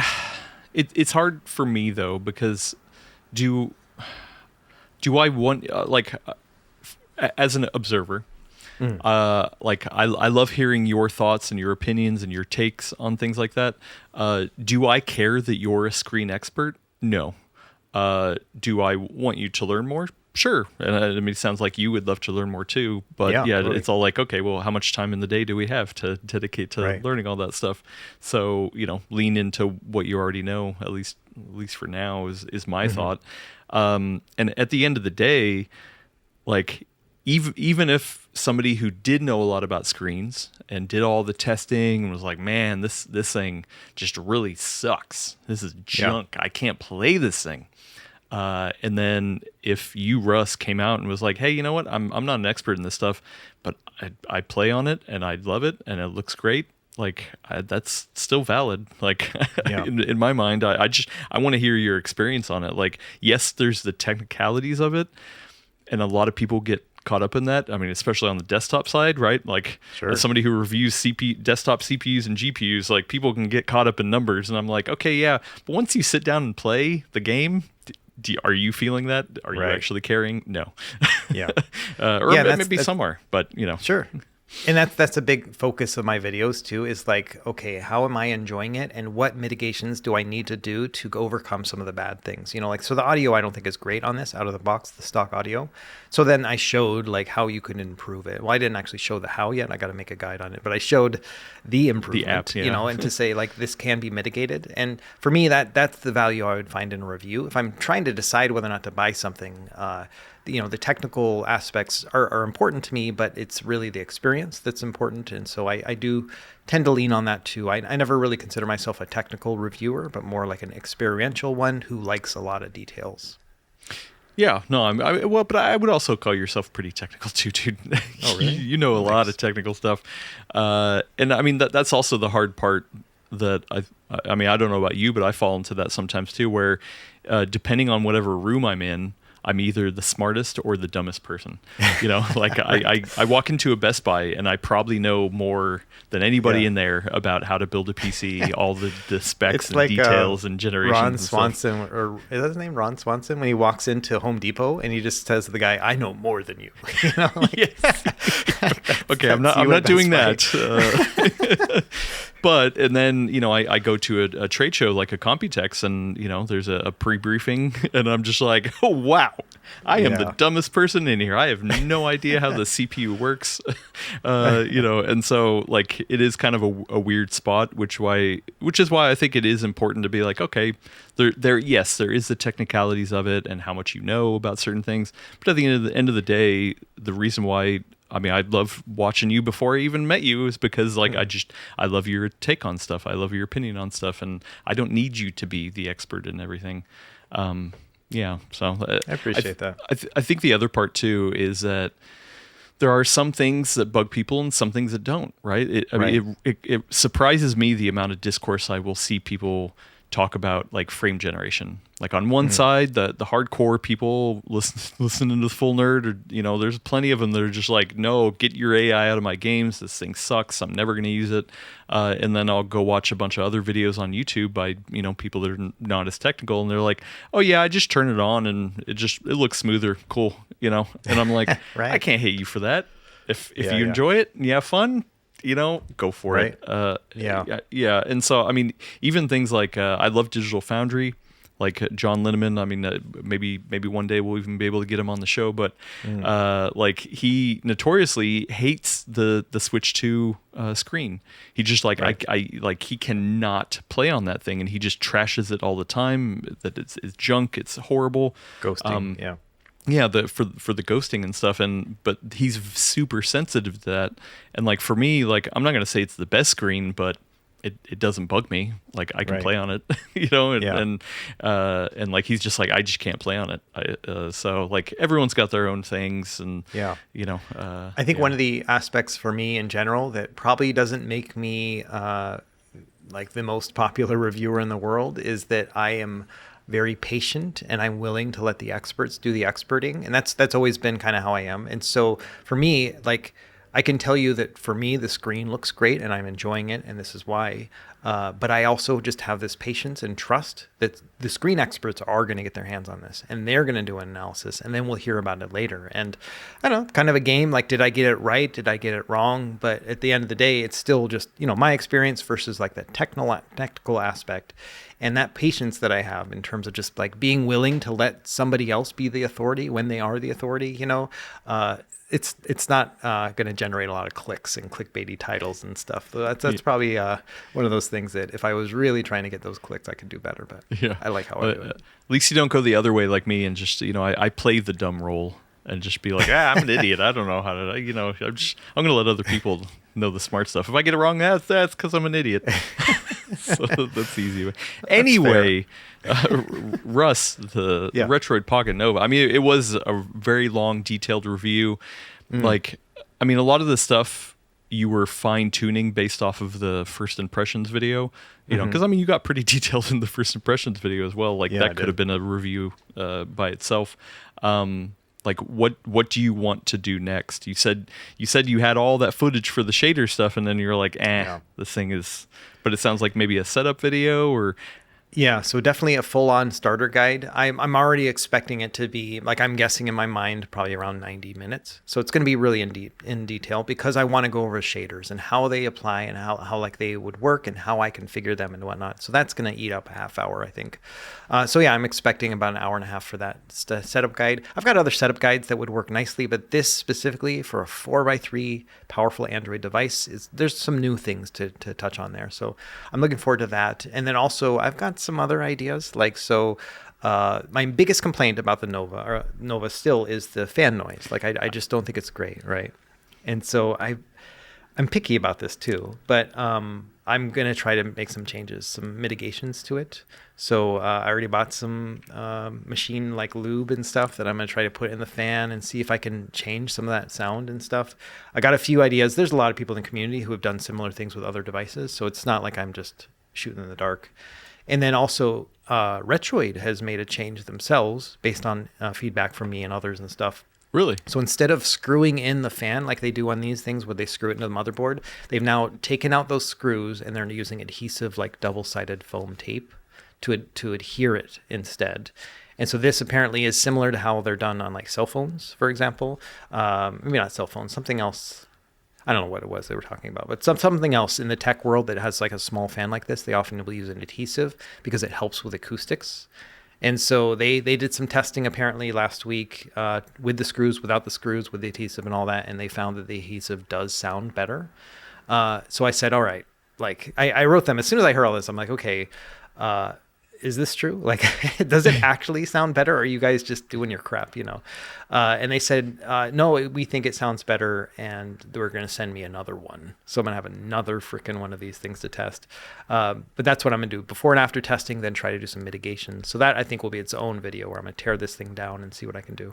it's hard for me though, because do I want as an observer, like I love hearing your thoughts and your opinions and your takes on things like that. Do I care that you're a screen expert? No. Do I want you to learn more? Sure. And I mean, it sounds like you would love to learn more too, but yeah, totally. It's all like, okay, well, how much time in the day do we have to dedicate to learning all that stuff? So, you know, lean into what you already know, at least for now is my thought. And at the end of the day, like even if somebody who did know a lot about screens and did all the testing and was like, man, this thing just really sucks. This is junk. I can't play this thing. And then if you, Russ, came out and was like, hey, you know what? I'm not an expert in this stuff, but I play on it and I love it and it looks great. Like that's still valid. Like in my mind, I want to hear your experience on it. Like, yes, there's the technicalities of it, and a lot of people get caught up in that. I mean, especially on the desktop side, right? Like as somebody who reviews desktop CPUs and GPUs, like people can get caught up in numbers, and I'm like, okay, yeah, but once you sit down and play the game, are you feeling that? Are you actually caring? No. Yeah. Or maybe somewhere, but you know. Sure. And that's a big focus of my videos too, is like, okay, how am I enjoying it, and what mitigations do I need to do to overcome some of the bad things? You know, like, so the audio I don't think is great on this out of the box, the stock audio. So then I showed like how you can improve it. Well, I didn't actually show the how yet. I got to make a guide on it, but I showed the improvement, the app, you know, and to say like this can be mitigated. And for me, that's the value I would find in a review. If I'm trying to decide whether or not to buy something, you know, the technical aspects are important to me, but it's really the experience that's important. And so I do tend to lean on that too. I never really consider myself a technical reviewer, but more like an experiential one who likes a lot of details. Yeah, no, but I would also call yourself pretty technical too, dude. Oh, really? You know a lot of technical stuff. And I mean, that's also the hard part that I mean, I don't know about you, but I fall into that sometimes too, where depending on whatever room I'm in, I'm either the smartest or the dumbest person. You know, like I walk into a Best Buy and I probably know more than anybody in there about how to build a PC, all the specs it's and like, details and generations. Ron Swanson, or is that his name? Ron Swanson, when he walks into Home Depot and he just says to the guy, "I know more than you." You know, like, okay, I'm not doing that. But and then I go to a trade show like a Computex, and there's a pre-briefing, and I'm just like, oh wow, I am the dumbest person in here. I have no idea how the CPU works, and so like it is kind of a weird spot, which is why I think it is important to be like, okay, there is the technicalities of it and how much you know about certain things, but at the end of the day, the reason why. I mean, I love watching you before I even met you is because like I love your take on stuff. I love your opinion on stuff, and I don't need you to be the expert in everything. So I appreciate that. I think the other part too is that there are some things that bug people and some things that don't. Right? I mean, it surprises me the amount of discourse I will see people talk about like frame generation. Like on one side, the hardcore people listening to the full nerd, or there's plenty of them that are just like, no, get your AI out of my games. This thing sucks. I'm never going to use it. And then I'll go watch a bunch of other videos on YouTube by people that are not as technical, and they're like, oh yeah, I just turn it on and it looks smoother, cool, And I'm like, right. I can't hate you for that. If you enjoy it and you have fun, go for it. Yeah. And so, I mean, even things like I love Digital Foundry, like John Linneman. I mean, maybe one day we'll even be able to get him on the show. But like he notoriously hates the Switch 2 screen. He just like I like he cannot play on that thing, and he just trashes it all the time. That it's junk. It's horrible. Ghosting. Yeah, for the ghosting and stuff, but he's super sensitive to that. And like for me, like I'm not gonna say it's the best screen, but it doesn't bug me. Like I can play on it, and like he's just like, I just can't play on it. So like everyone's got their own things, and I think one of the aspects for me in general that probably doesn't make me like the most popular reviewer in the world is that I am very patient and I'm willing to let the experts do the experting, and that's always been kind of how I am. And so for me, like I can tell you that for me the screen looks great and I'm enjoying it, and this is why. But I also just have this patience and trust that the screen experts are going to get their hands on this and they're going to do an analysis, and then we'll hear about it later. And I don't know, kind of a game, like, did I get it right? Did I get it wrong? But at the end of the day, it's still just, my experience versus like the technical aspect, and that patience that I have in terms of just like being willing to let somebody else be the authority when they are the authority, it's not going to generate a lot of clicks and clickbaity titles and stuff. So that's probably one of those things that if I was really trying to get those clicks, I could do better. But I like how I do it. At least you don't go the other way like me and just, I play the dumb role and just be like, I'm an idiot. I don't know how to, I'm going to let other people know the smart stuff. If I get it wrong, that's because I'm an idiot. So that's the easy way. Anyway, Russ, the Retroid Pocket Nova. I mean, it was a very long, detailed review. Like, I mean, a lot of the stuff you were fine tuning based off of the first impressions video, because I mean, you got pretty detailed in the first impressions video as well. Like that could have been a review by itself. Like what do you want to do next? You said you had all that footage for the shader stuff, and then you're like, this thing is. But it sounds like maybe a setup video or. Yeah, so definitely a full-on starter guide. I'm already expecting it to be, like, I'm guessing in my mind, probably around 90 minutes. So it's going to be really in detail because I want to go over shaders and how they apply and how like they would work and how I configure them and whatnot. So that's going to eat up a half hour, I think. So yeah, I'm expecting about an hour and a half for that setup guide. I've got other setup guides that would work nicely, but this specifically for a 4x3 powerful Android device, there's some new things to touch on there. So I'm looking forward to that. And then also I've got some other ideas, like my biggest complaint about the Nova still is the fan noise. Like I just don't think it's great, right? And so I'm picky about this too, but I'm gonna try to make some changes, some mitigations to it. So I already bought some machine like lube and stuff that I'm gonna try to put in the fan and see if I can change some of that sound and stuff. I got a few ideas. There's a lot of people in the community who have done similar things with other devices, so it's not like I'm just shooting in the dark. And then also, Retroid has made a change themselves based on feedback from me and others and stuff. Really? So instead of screwing in the fan like they do on these things where they screw it into the motherboard, they've now taken out those screws and they're using adhesive like double-sided foam tape to adhere it instead. And so this apparently is similar to how they're done on like cell phones, for example. Maybe not cell phones, something else. I don't know what it was they were talking about, but something else in the tech world that has like a small fan like this. They often will use an adhesive because it helps with acoustics. And so they did some testing apparently last week with the screws, without the screws, with the adhesive and all that, and they found that the adhesive does sound better. So I said, all right, like I wrote them as soon as I heard all this. I'm like, okay, is this true? Like, does it actually sound better? Or are you guys just doing your crap, you know? And they said, no, we think it sounds better, and they're going to send me another one. So I'm going to have another freaking one of these things to test. But that's what I'm going to do. Before and after testing, then try to do some mitigation. So that, I think, will be its own video where I'm going to tear this thing down and see what I can do.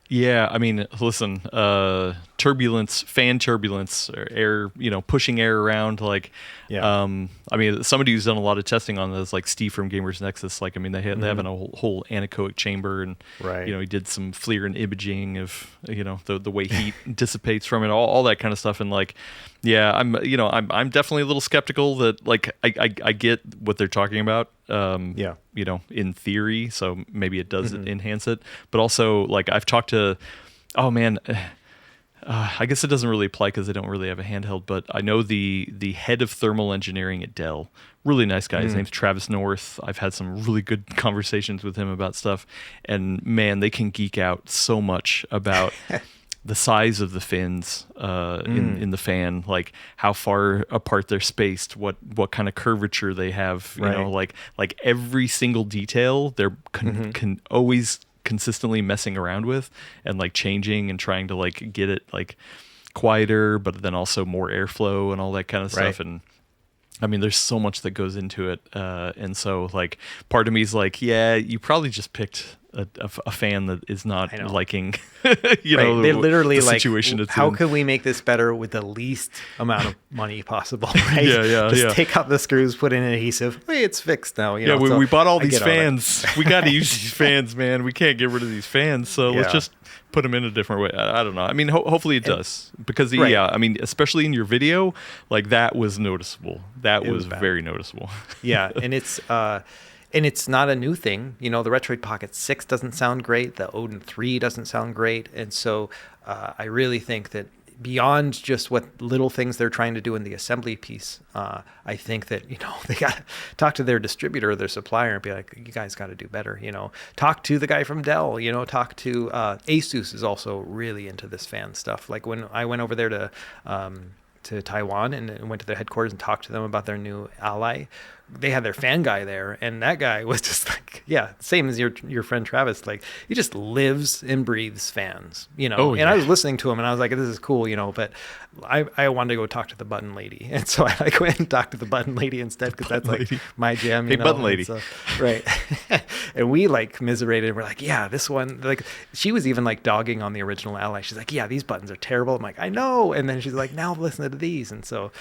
Yeah, I mean, listen, turbulence, fan turbulence, or air, pushing air around, like, I mean, somebody who's done a lot of testing on this, like Steve from Gamers Nexus, like, I mean, they have a whole anechoic chamber, and, he did some FLIR and imaging of, the way heat dissipates from it, all that kind of stuff, and, like, yeah, I'm definitely a little skeptical that, like, I get what they're talking about, in theory, so maybe it does enhance it, but also, like, I've talked to, I guess it doesn't really apply because they don't really have a handheld, but I know the head of thermal engineering at Dell, really nice guy. His name's Travis North. I've had some really good conversations with him about stuff, and man, they can geek out so much about the size of the fins in the fan, like how far apart they're spaced, what kind of curvature they have, you know, like every single detail they're can always consistently messing around with and like changing and trying to like get it like quieter, but then also more airflow and all that kind of stuff. And I mean, there's so much that goes into it. And so like part of me is like, yeah, you probably just picked a fan that is not liking, they literally the situation like, it's how in. could we make this better with the least amount of money possible, right? Just take out the screws, put in an adhesive. Hey, it's fixed now. You know? We bought all these fans. We got to use these fans, man. We can't get rid of these fans. So let's just put them in a different way. I don't know. I mean, hopefully it does. Because, I mean, especially in your video, like that was noticeable. That was very noticeable. And it's not a new thing. You know, the Retroid Pocket 6 doesn't sound great. The Odin 3 doesn't sound great. And so I really think that beyond just what little things they're trying to do in the assembly piece, I think that, they got to talk to their distributor or their supplier and be like, you guys got to do better. Talk to the guy from Dell, talk to Asus is also really into this fan stuff. Like when I went over there to Taiwan and went to their headquarters and talked to them about their new Ally, they had their fan guy there, and that guy was just like, same as your friend Travis. Like, he just lives and breathes fans, And I was listening to him, and I was like, this is cool, but I wanted to go talk to the button lady, and so I like went and talked to the button lady instead because that's like my jam. Hey, button lady, so, right? And we like commiserated. And we're like, this one. Like, she was even like dogging on the original Ally. She's like, these buttons are terrible. I'm like, I know. And then she's like, now listen to these, and so.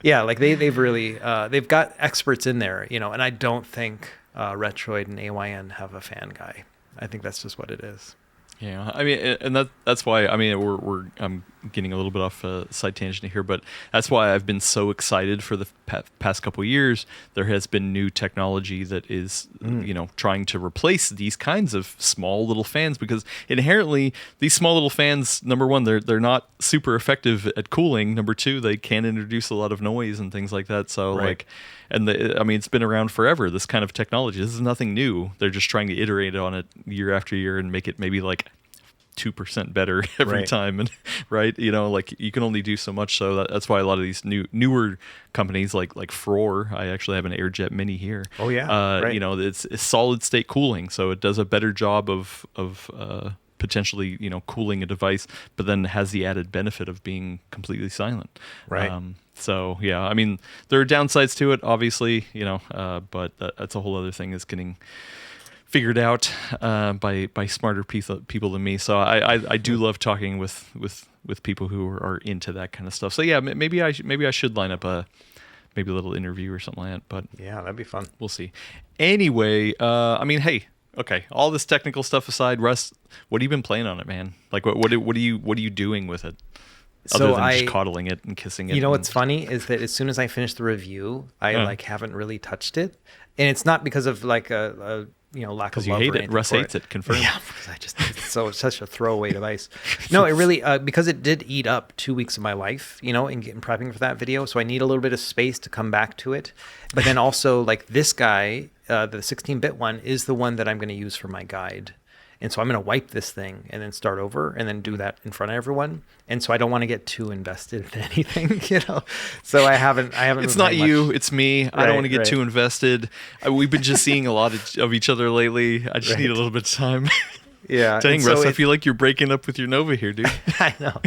Yeah, like they've really they've got experts in there, and I don't think Retroid and AYN have a fan guy. I think that's just what it is. Yeah, I mean, and that's why, I mean, I'm getting a little bit off a side tangent here, but that's why I've been so excited for the past couple of years. There has been new technology that is, trying to replace these kinds of small little fans, because inherently these small little fans, number one, they're not super effective at cooling. Number two, they can introduce a lot of noise and things like that. So it's been around forever, this kind of technology. This is nothing new. They're just trying to iterate on it year after year and make it maybe like 2% better every time, and like you can only do so much. So that's why a lot of these newer companies like Frore, I actually have an Airjet Mini here. It's solid state cooling, so it does a better job of potentially cooling a device, but then has the added benefit of being completely silent. So I mean, there are downsides to it, obviously, but that's a whole other thing that's getting figured out by smarter people than me. So I do love talking with people who are into that kind of stuff. So maybe I should line up a little interview or something like that. But that'd be fun. We'll see. Anyway, I mean, hey, okay, all this technical stuff aside, Russ, what have you been playing on it, man? Like, what are you doing with it? Other than just coddling it and kissing it. What's funny is that as soon as I finish the review, I haven't really touched it, and it's not because of like a lack of love. Because you hate it. Russ hates it. Confirmed. Yeah, because it's So it's such a throwaway device. No, it really, because it did eat up 2 weeks of my life, in prepping for that video. So I need a little bit of space to come back to it. But then also like this guy, the 16-bit one is the one that I'm going to use for my guide. And so I'm going to wipe this thing and then start over and then do that in front of everyone. And so I don't want to get too invested in anything, So I haven't. It's not you, it's me. I don't want to get too invested. We've been just seeing a lot of each other lately. I just need a little bit of time. Yeah. Dang, Russ, I feel like you're breaking up with your Nova here, dude. I know.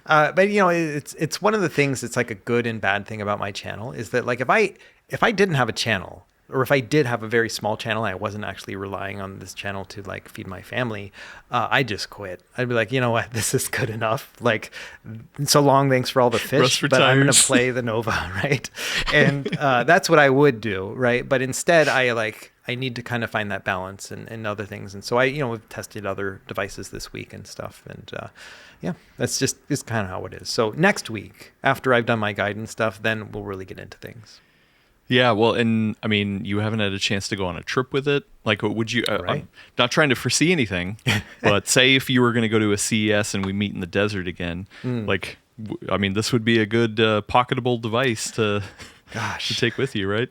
But it's one of the things that's like a good and bad thing about my channel is that like if I didn't have a channel, or if I did have a very small channel, I wasn't actually relying on this channel to like feed my family, I'd just quit. I'd be like, you know what, this is good enough. Like, so long, thanks for all the fish, but I'm going to play the Nova, right? And that's what I would do, right? But instead, I need to kind of find that balance and other things. And so I, have tested other devices this week and stuff. And that's kind of how it is. So next week, after I've done my guide and stuff, then we'll really get into things. Yeah, well, and I mean, you haven't had a chance to go on a trip with it. Like, would you? I'm not trying to foresee anything, but say if you were going to go to a CES and we meet in the desert again, like, I mean, this would be a good pocketable device to take with you, right?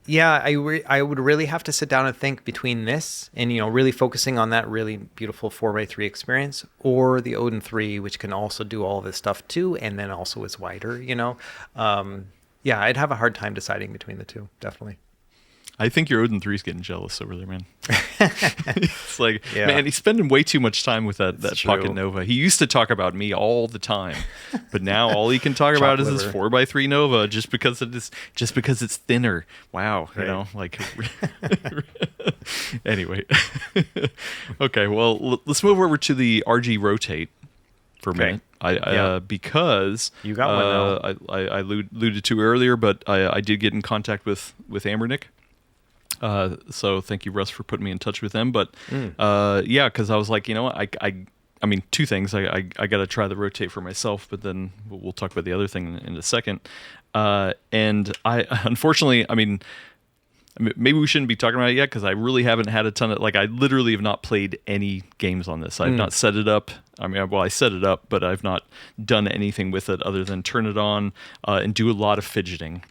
Yeah, I would really have to sit down and think between this and, really focusing on that really beautiful 4x3 experience, or the Odin 3, which can also do all this stuff too, and then also is wider, Yeah, I'd have a hard time deciding between the two, definitely. I think your Odin 3 is getting jealous over there, man. It's like, man, he's spending way too much time with that Pocket Nova. He used to talk about me all the time, but now all he can talk about is his 4x3 Nova, just because it's thinner. Wow, like. Anyway, okay. Well, let's move over to the RG Rotate for a minute. Because you got one now. I alluded to earlier, but I did get in contact with Anbernic. So thank you, Russ, for putting me in touch with them. But because I was like, I mean, two things. I got to try the Rotate for myself, but then we'll talk about the other thing in a second. And I unfortunately, maybe we shouldn't be talking about it yet because I really haven't had a ton of, I literally have not played any games on this. I've not set it up. I set it up, but I've not done anything with it other than turn it on and do a lot of fidgeting.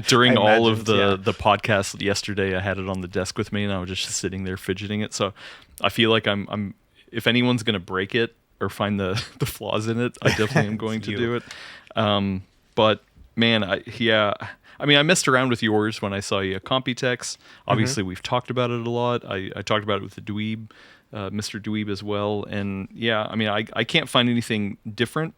During all of the podcast yesterday, I had it on the desk with me and I was just sitting there fidgeting it. So I feel like I'm if anyone's going to break it or find the flaws in it, I definitely am going to do it. But man, I messed around with yours when I saw you at Computex. Obviously, we've talked about it a lot. I talked about it with the Dweeb, Mr. Dweeb as well. And I can't find anything different,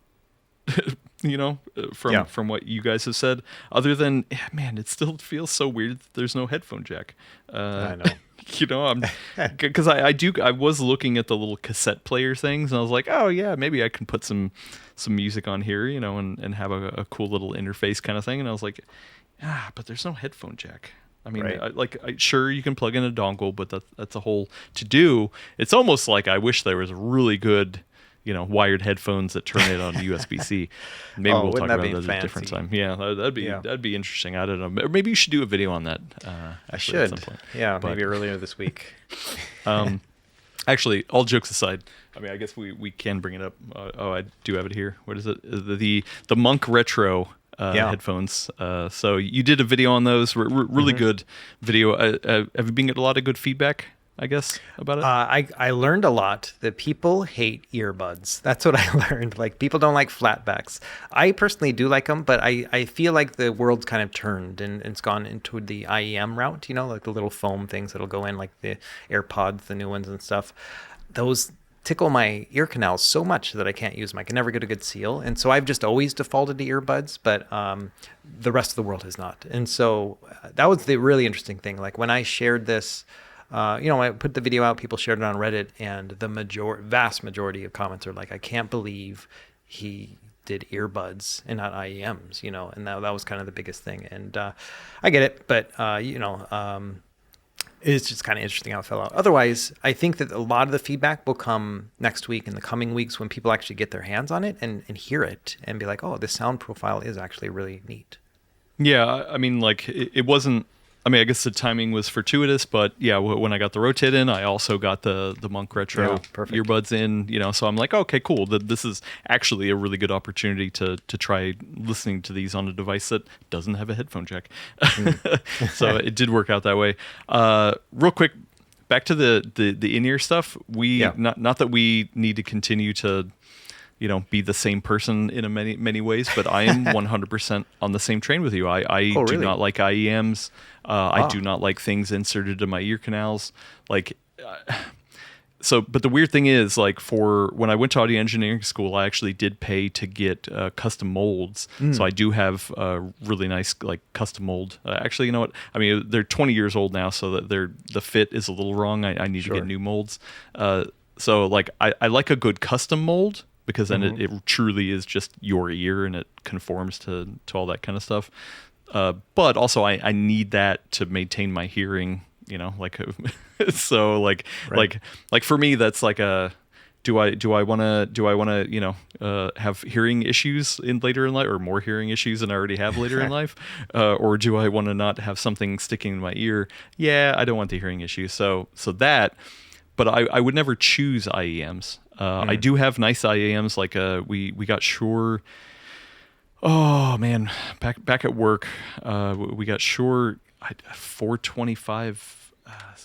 from what you guys have said, other than, man, it still feels so weird that there's no headphone jack. I know. Because I was looking at the little cassette player things, and I was like, oh yeah, maybe I can put some music on here, and have a cool little interface kind of thing. And I was like, but there's no headphone jack. Sure, you can plug in a dongle, but that's a whole to do. It's almost like I wish there was really good, wired headphones that turn it on USB-C. Maybe we'll talk about that at a different time. Yeah, that'd be interesting. I don't know. Maybe you should do a video on that. I should. At some point. Yeah, maybe earlier this week. Actually, all jokes aside, I guess we can bring it up. I do have it here. What is it? The Monk Retro headphones. So you did a video on those. Really good video. Have you been getting a lot of good feedback, I guess, about it? I learned a lot that people hate earbuds. That's what I learned. Like, people don't like flatbacks. I personally do like them, but I feel like the world's kind of turned and it's gone into the IEM route, like the little foam things that'll go in, like the AirPods, the new ones and stuff. Those tickle my ear canals so much that I can't use them. I can never get a good seal. And so I've just always defaulted to earbuds, but the rest of the world has not. And so that was the really interesting thing. Like, when I shared this, I put the video out, people shared it on Reddit, and the vast majority of comments are like, I can't believe he did earbuds and not IEMs, and that was kind of the biggest thing. And I get it, but, it's just kind of interesting how it fell out. Otherwise, I think that a lot of the feedback will come next week, in the coming weeks, when people actually get their hands on it and hear it and be like, oh, this sound profile is actually really neat. Yeah, it wasn't I mean, I guess the timing was fortuitous, but yeah, when I got the Rotate in, I also got the Monk Retro earbuds in, so I'm like, okay, cool. This is actually a really good opportunity to try listening to these on a device that doesn't have a headphone jack. So it did work out that way. Real quick, back to the in-ear stuff. Not that we need to continue to be the same person in many ways, but I am 100% on the same train with you. I do not like IEMs. I do not like things inserted in my ear canals. But the weird thing is, for when I went to audio engineering school, I actually did pay to get custom molds. So I do have really nice custom mold. Actually, you know what? I mean, they're 20 years old now, so that the fit is a little wrong. I need to get new molds. So I like a good custom mold, because then it truly is just your ear and it conforms to all that kind of stuff. But also I need that to maintain my hearing, so for me, that's like a, do I want to have hearing issues later in life, or more hearing issues than I already have later in life? Or do I want to not have something sticking in my ear? Yeah, I don't want the hearing issue. So that, but I would never choose IEMs. I do have nice IEMs, we got Shure. Oh man, back at work, we got Shure 425.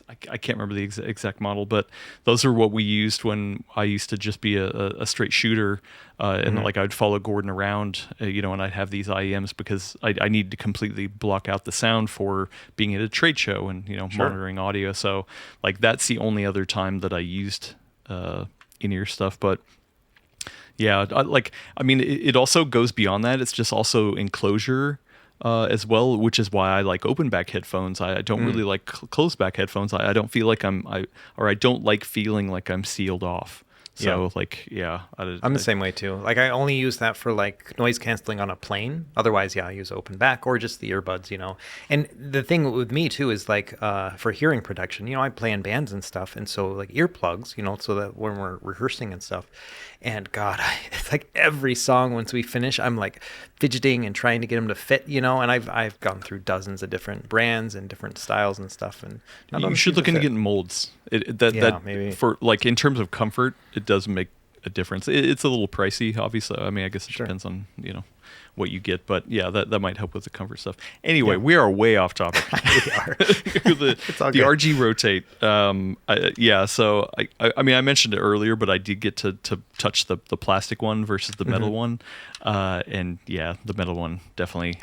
I can't remember the exact model, but those are what we used when I used to just be a straight shooter, and I'd follow Gordon around, and I'd have these IEMs because I need to completely block out the sound for being at a trade show and monitoring audio. So that's the only other time that I used in-ear stuff. But yeah, it also goes beyond that. It's just also enclosure as well, which is why I like open back headphones. I don't really like closed back headphones. I don't feel like I don't like feeling like I'm sealed off. So I'm the same way too. I only use that for noise canceling on a plane. Otherwise, I use open back or just the earbuds, And the thing with me too is for hearing protection, I play in bands and stuff. And so earplugs, so that when we're rehearsing and stuff, and God, it's every song once we finish, I'm fidgeting and trying to get them to fit, and I've gone through dozens of different brands and different styles and stuff. And you should look into getting molds. Maybe for in terms of comfort, it does make a difference. It's a little pricey, obviously. I mean, I guess it depends on what you get, but yeah, that might help with the comfort stuff. Anyway, we are way off topic. We are. the RG Rotate. So I mean, I mentioned it earlier, but I did get to touch the plastic one versus the metal one, and yeah, the metal one definitely.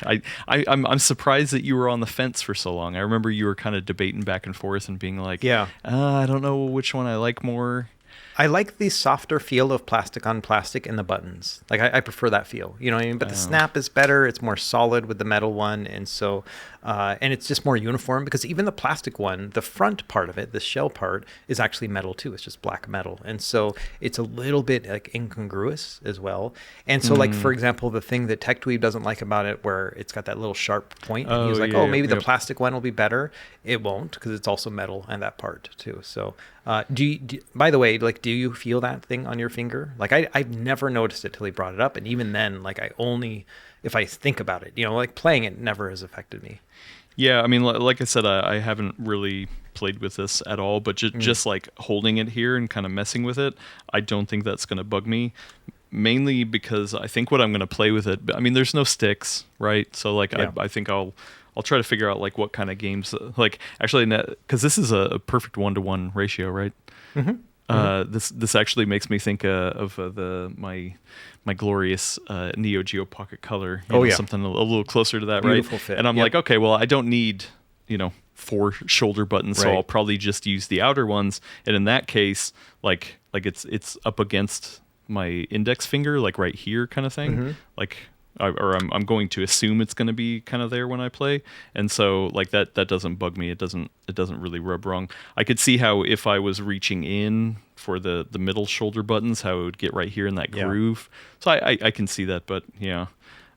I'm surprised that you were on the fence for so long. I remember you were kind of debating back and forth and being like, I don't know which one I like more. I like the softer feel of plastic on plastic in the buttons. I prefer that feel, you know what I mean? But the snap is better. It's more solid with the metal one. And so, and it's just more uniform, because even the plastic one, the front part of it, the shell part, is actually metal too. It's just black metal. And so it's a little bit incongruous as well. And so for example, the thing that TechDweeb doesn't like about it, where it's got that little sharp point, and he's maybe the plastic one will be better. It won't, because it's also metal and that part too. So do by the way, do you feel that thing on your finger? I've never noticed it till he brought it up, and even then, I only if I think about it, playing it never has affected me. Yeah, I mean, like I said, I haven't really played with this at all, but just holding it here and kind of messing with it, I don't think that's going to bug me. Mainly because I think what I'm going to play with it, I mean, there's no sticks, right? So I think I'll try to figure out what kind of games, actually, because this is a perfect 1-to-1 ratio, right? This actually makes me think of my glorious Neo Geo Pocket Color. Something a little closer to that, Beautiful right? Fit. And I'm like, okay, well, I don't need 4 shoulder buttons, so I'll probably just use the outer ones. And in that case, it's up against my index finger, right here, kind of thing. I'm going to assume it's going to be kind of there when I play, and so that doesn't bug me. It doesn't really rub wrong. I could see how if I was reaching in for the middle shoulder buttons, how it would get right here in that groove. So I can see that, but yeah.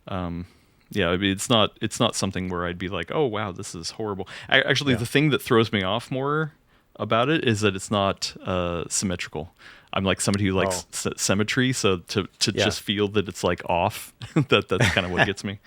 I mean, it's not something where I'd be like, oh wow, this is horrible. The thing that throws me off more about it is that it's not symmetrical. I'm somebody who likes symmetry, so to just feel that it's off, that's kind of what gets me.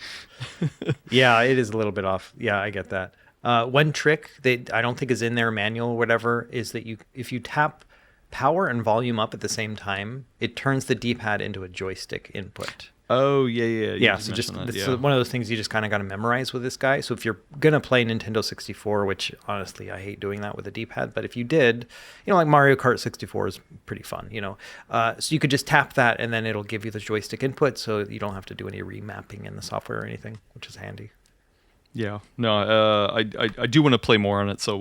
Yeah, it is a little bit off. Yeah, I get that. One trick that I don't think is in their manual or whatever is that if you tap power and volume up at the same time, it turns the D-pad into a joystick input. Oh, yeah. Yeah, so just it's one of those things you just kind of got to memorize with this guy. So if you're going to play Nintendo 64, which honestly, I hate doing that with a D-pad, but if you did, like Mario Kart 64 is pretty fun, So you could just tap that and then it'll give you the joystick input so you don't have to do any remapping in the software or anything, which is handy. Yeah. No, I do want to play more on it, so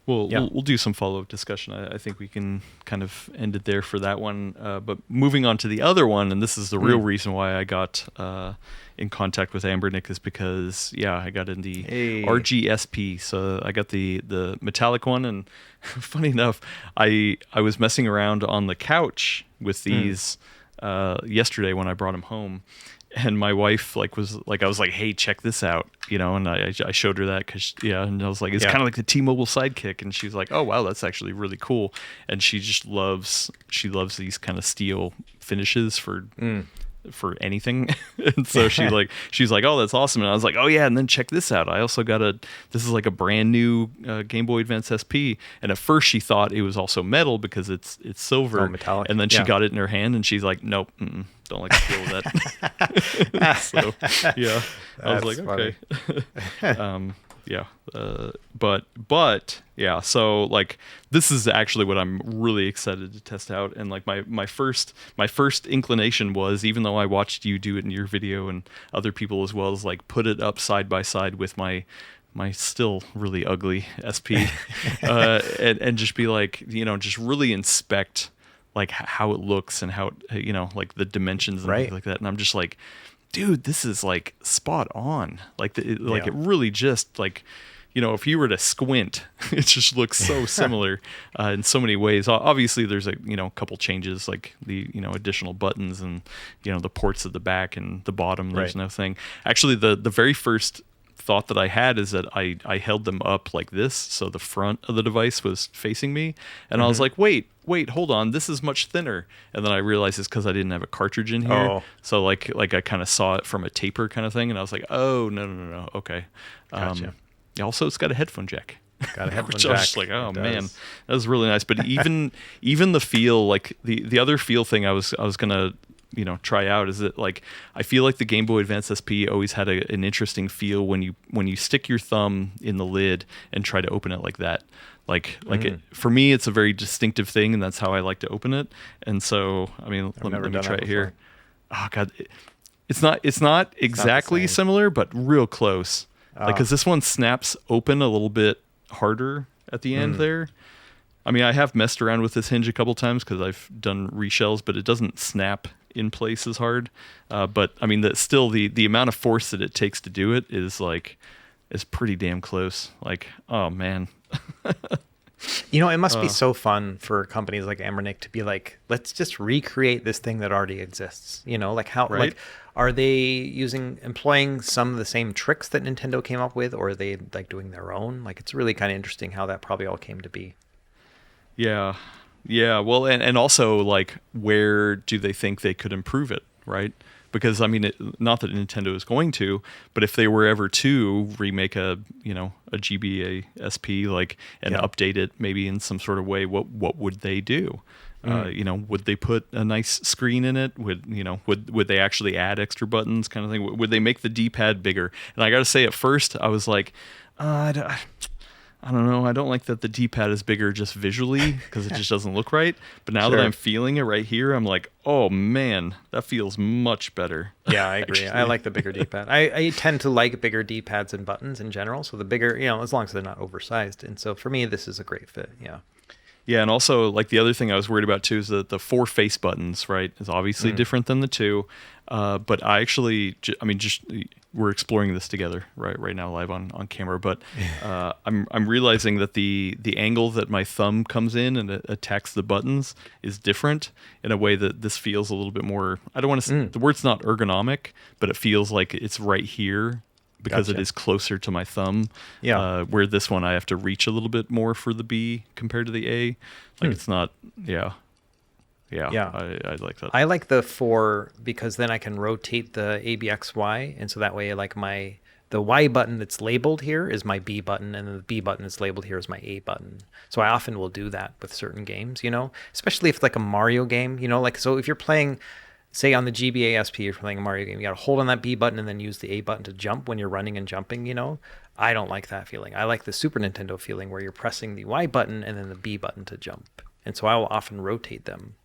we'll do some follow-up discussion. I think we can kind of end it there for that one. But moving on to the other one, and this is the real reason why I got in contact with Anbernic is because, I got in the RG SP. So I got the metallic one, and funny enough, I was messing around on the couch with these yesterday when I brought them home. And my wife I was like, hey, check this out, and I showed her that and I was like, it's kind of like the T-Mobile Sidekick. And she's like, oh, wow, that's actually really cool. And she loves these kind of steel finishes for anything. And so she's like, oh, that's awesome. And I was like, oh yeah. And then check this out. I also got this is like a brand new Game Boy Advance SP. And at first she thought it was also metal because it's silver. Oh, metallic. And then she got it in her hand and she's like, nope, don't like to feel that. So yeah, I was like, funny. Okay. But yeah, so like this is actually what I'm really excited to test out. And like my first inclination was, even though I watched you do it in your video and other people as well, as like put it up side by side with my still really ugly SP and just be like, just really inspect like how it looks and how it, like the dimensions and things like that. And I'm just like, dude, this is like spot on. Like it really just like, if you were to squint, it just looks so similar in so many ways. Obviously there's a couple changes, like the additional buttons and the ports at the back and the bottom. There's no thing. Actually, the very first thought that I had is that I held them up like this, so the front of the device was facing me, and I was like, wait, hold on, this is much thinner. And then I realized it's because I didn't have a cartridge in here. So like I kind of saw it from a taper kind of thing, and I was like, oh no, okay. Gotcha. Also, it's got a headphone jack. Got a headphone which jack. I was just like, oh man, that was really nice. But even the feel, like the other feel thing I was gonna try out is that like I feel like the Game Boy Advance SP always had an interesting feel when you stick your thumb in the lid and try to open it like that. Like it, for me, it's a very distinctive thing, and that's how I like to open it. And so, I mean, let me try it here. Oh god, it's not exactly similar, but real close. Like, because this one snaps open a little bit harder at the end there. I mean, I have messed around with this hinge a couple times because I've done reshells, but it doesn't snap in place as hard. But I mean, still the amount of force that it takes to do it is pretty damn close. Like, oh man. It must be so fun for companies like Anbernic to be like, let's just recreate this thing that already exists. Like how, like, are they employing some of the same tricks that Nintendo came up with, or are they like doing their own? Like, it's really kind of interesting how that probably all came to be. Yeah. Well, and also like, where do they think they could improve it? Right. Because I mean, not that Nintendo is going to, but if they were ever to remake a GBA SP like and update it maybe in some sort of way, what would they do? Would they put a nice screen in it? Would they actually add extra buttons, kind of thing? Would they make the D-pad bigger? And I got to say, at first I was like, I don't know. I don't like that the D-pad is bigger just visually because it just doesn't look right. But now that I'm feeling it right here, I'm like, oh man, that feels much better. Yeah, I agree. I like the bigger D-pad. I tend to like bigger D-pads and buttons in general. So the bigger, as long as they're not oversized. And so for me, this is a great fit. Yeah. Yeah, and also like the other thing I was worried about too is that the 4 face buttons, right, is obviously different than the 2. But I actually, we're exploring this together right now live on camera. But I'm realizing that the angle that my thumb comes in and attacks the buttons is different in a way that this feels a little bit more. I don't want to. The word's not ergonomic, but it feels like it's right here. Because it is closer to my thumb. Yeah. Where this one I have to reach a little bit more for the B compared to the A. Like it's not. Yeah. I like that. I like the 4 because then I can rotate the ABXY, and so that way, like my the Y button that's labeled here is my B button, and then the B button that's labeled here is my A button. So I often will do that with certain games, especially if it's like a Mario game, like, so if you're playing, say on the GBA SP, you're playing a Mario game, you got to hold on that B button and then use the A button to jump when you're running and jumping, I don't like that feeling. I like the Super Nintendo feeling where you're pressing the Y button and then the B button to jump. And so I will often rotate them.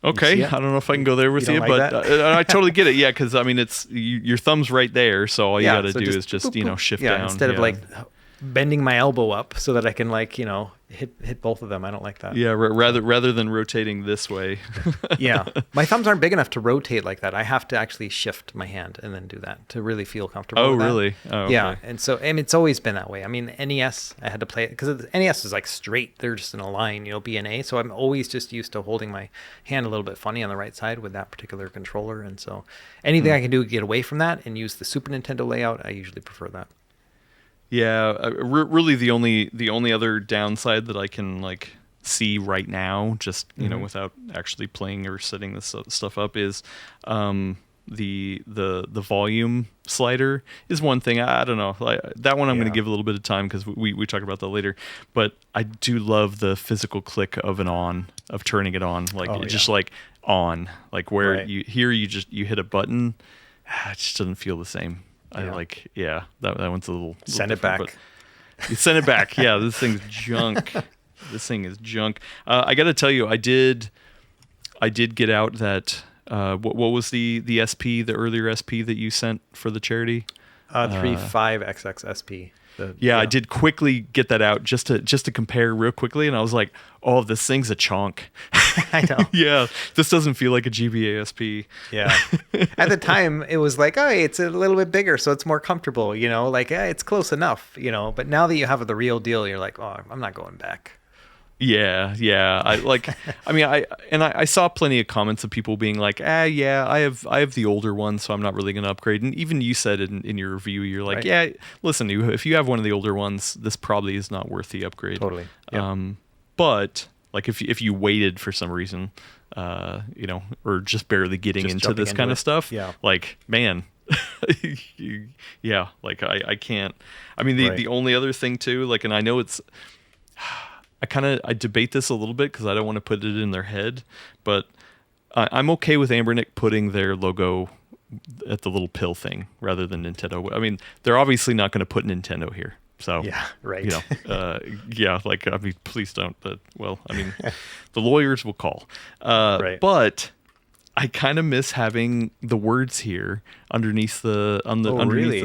Okay, I don't know if I can go there with you, but I totally get it. Yeah, because I mean, it's your thumb's right there, so all you got to do is just boop, boop. Shift down instead of like bending my elbow up so that I can hit both of them. I don't like that. Yeah, rather than rotating this way. Yeah, my thumbs aren't big enough to rotate like that. I have to actually shift my hand and then do that to really feel comfortable. Oh, with really? That. Oh, okay. Yeah, and so it's always been that way. I mean, NES, I had to play it because the NES is like straight. They're just in a line, B and A. So I'm always just used to holding my hand a little bit funny on the right side with that particular controller. And so anything I can do to get away from that and use the Super Nintendo layout, I usually prefer that. Yeah, really the only other downside that I can see right now, just without actually playing or setting this stuff up, is the volume slider is one thing. I don't know, that one I'm going to give a little bit of time because we talk about that later. But I do love the physical click of turning it on, just on, where you hit a button, it just doesn't feel the same. Yeah. That one's a little send it back. You send it back. Yeah, this thing's junk. This thing is junk. I got to tell you, I did get out that what was the SP, the earlier SP that you sent for the charity? 35XX SP. I did quickly get that out just to compare real quickly, and I was like, oh, this thing's a chunk. I know. Yeah, this doesn't feel like a GBA SP. Yeah. At the time, it was like, oh, it's a little bit bigger, so it's more comfortable, it's close enough, But now that you have the real deal, you're like, oh, I'm not going back. Yeah. I saw plenty of comments of people being like, I have the older one, so I'm not really going to upgrade. And even you said in your review, you're like, yeah, listen, if you have one of the older ones, this probably is not worth the upgrade. Totally. Yep. But if you waited for some reason, or just barely getting into this kind of stuff, man. I can't. I mean, the only other thing too, and I know it's. I debate this a little bit because I don't want to put it in their head, but I'm okay with Anbernic putting their logo at the little pill thing rather than Nintendo. I mean, they're obviously not going to put Nintendo here. So, yeah, right. Please don't. But, the lawyers will call. Right. But I kind of miss having the words here underneath the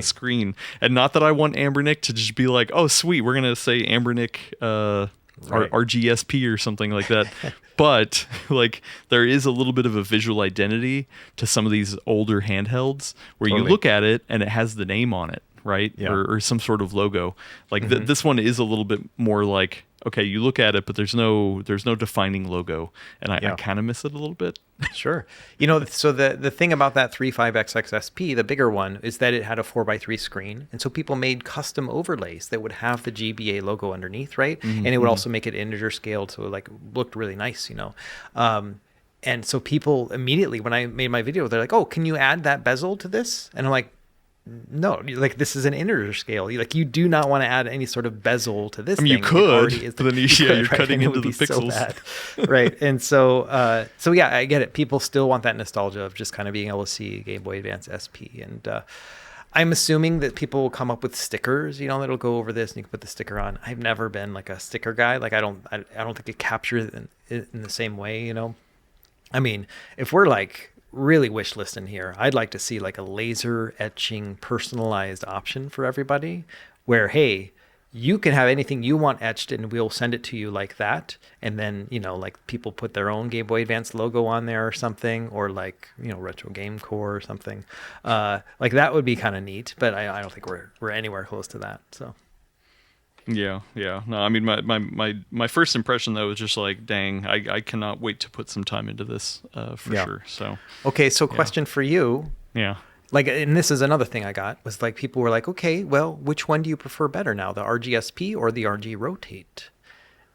screen. And not that I want Anbernic to just be like, oh, sweet, we're going to say Anbernic RG SP or something like that. But there is a little bit of a visual identity to some of these older handhelds where you look at it and it has the name on it, right? Yeah. Or some sort of logo. This one is a little bit more okay, you look at it, but there's no defining logo, and I kind of miss it a little bit. Sure. So the thing about that 35XX SP, the bigger one, is that it had a 4:3 screen, and so people made custom overlays that would have the GBA logo underneath, right? Mm-hmm. And it would also make it integer scaled, so it looked really nice, And so people immediately, when I made my video, they're like, "Oh, can you add that bezel to this?" And I'm like, no, this is an integer scale. You do not want to add any sort of bezel to this. You could, but then you're cutting into the pixels, so right? And so I get it. People still want that nostalgia of just kind of being able to see Game Boy Advance SP, and I'm assuming that people will come up with stickers, that'll go over this, and you can put the sticker on. I've never been a sticker guy. I don't think it captures it in the same way. I mean, if we're really wish list in here, I'd like to see a laser etching personalized option for everybody where, hey, you can have anything you want etched and we'll send it to you like that. And then, people put their own Game Boy Advance logo on there or something, or Retro Game Core or something. That would be kind of neat, but I don't think we're anywhere close to that. So. Yeah. No, I mean, my first impression though was just dang, I cannot wait to put some time into this for sure. So okay, so question for you. Yeah. And this is another thing I got was people were like, okay, well, which one do you prefer better now, the RG SP or the RG Rotate?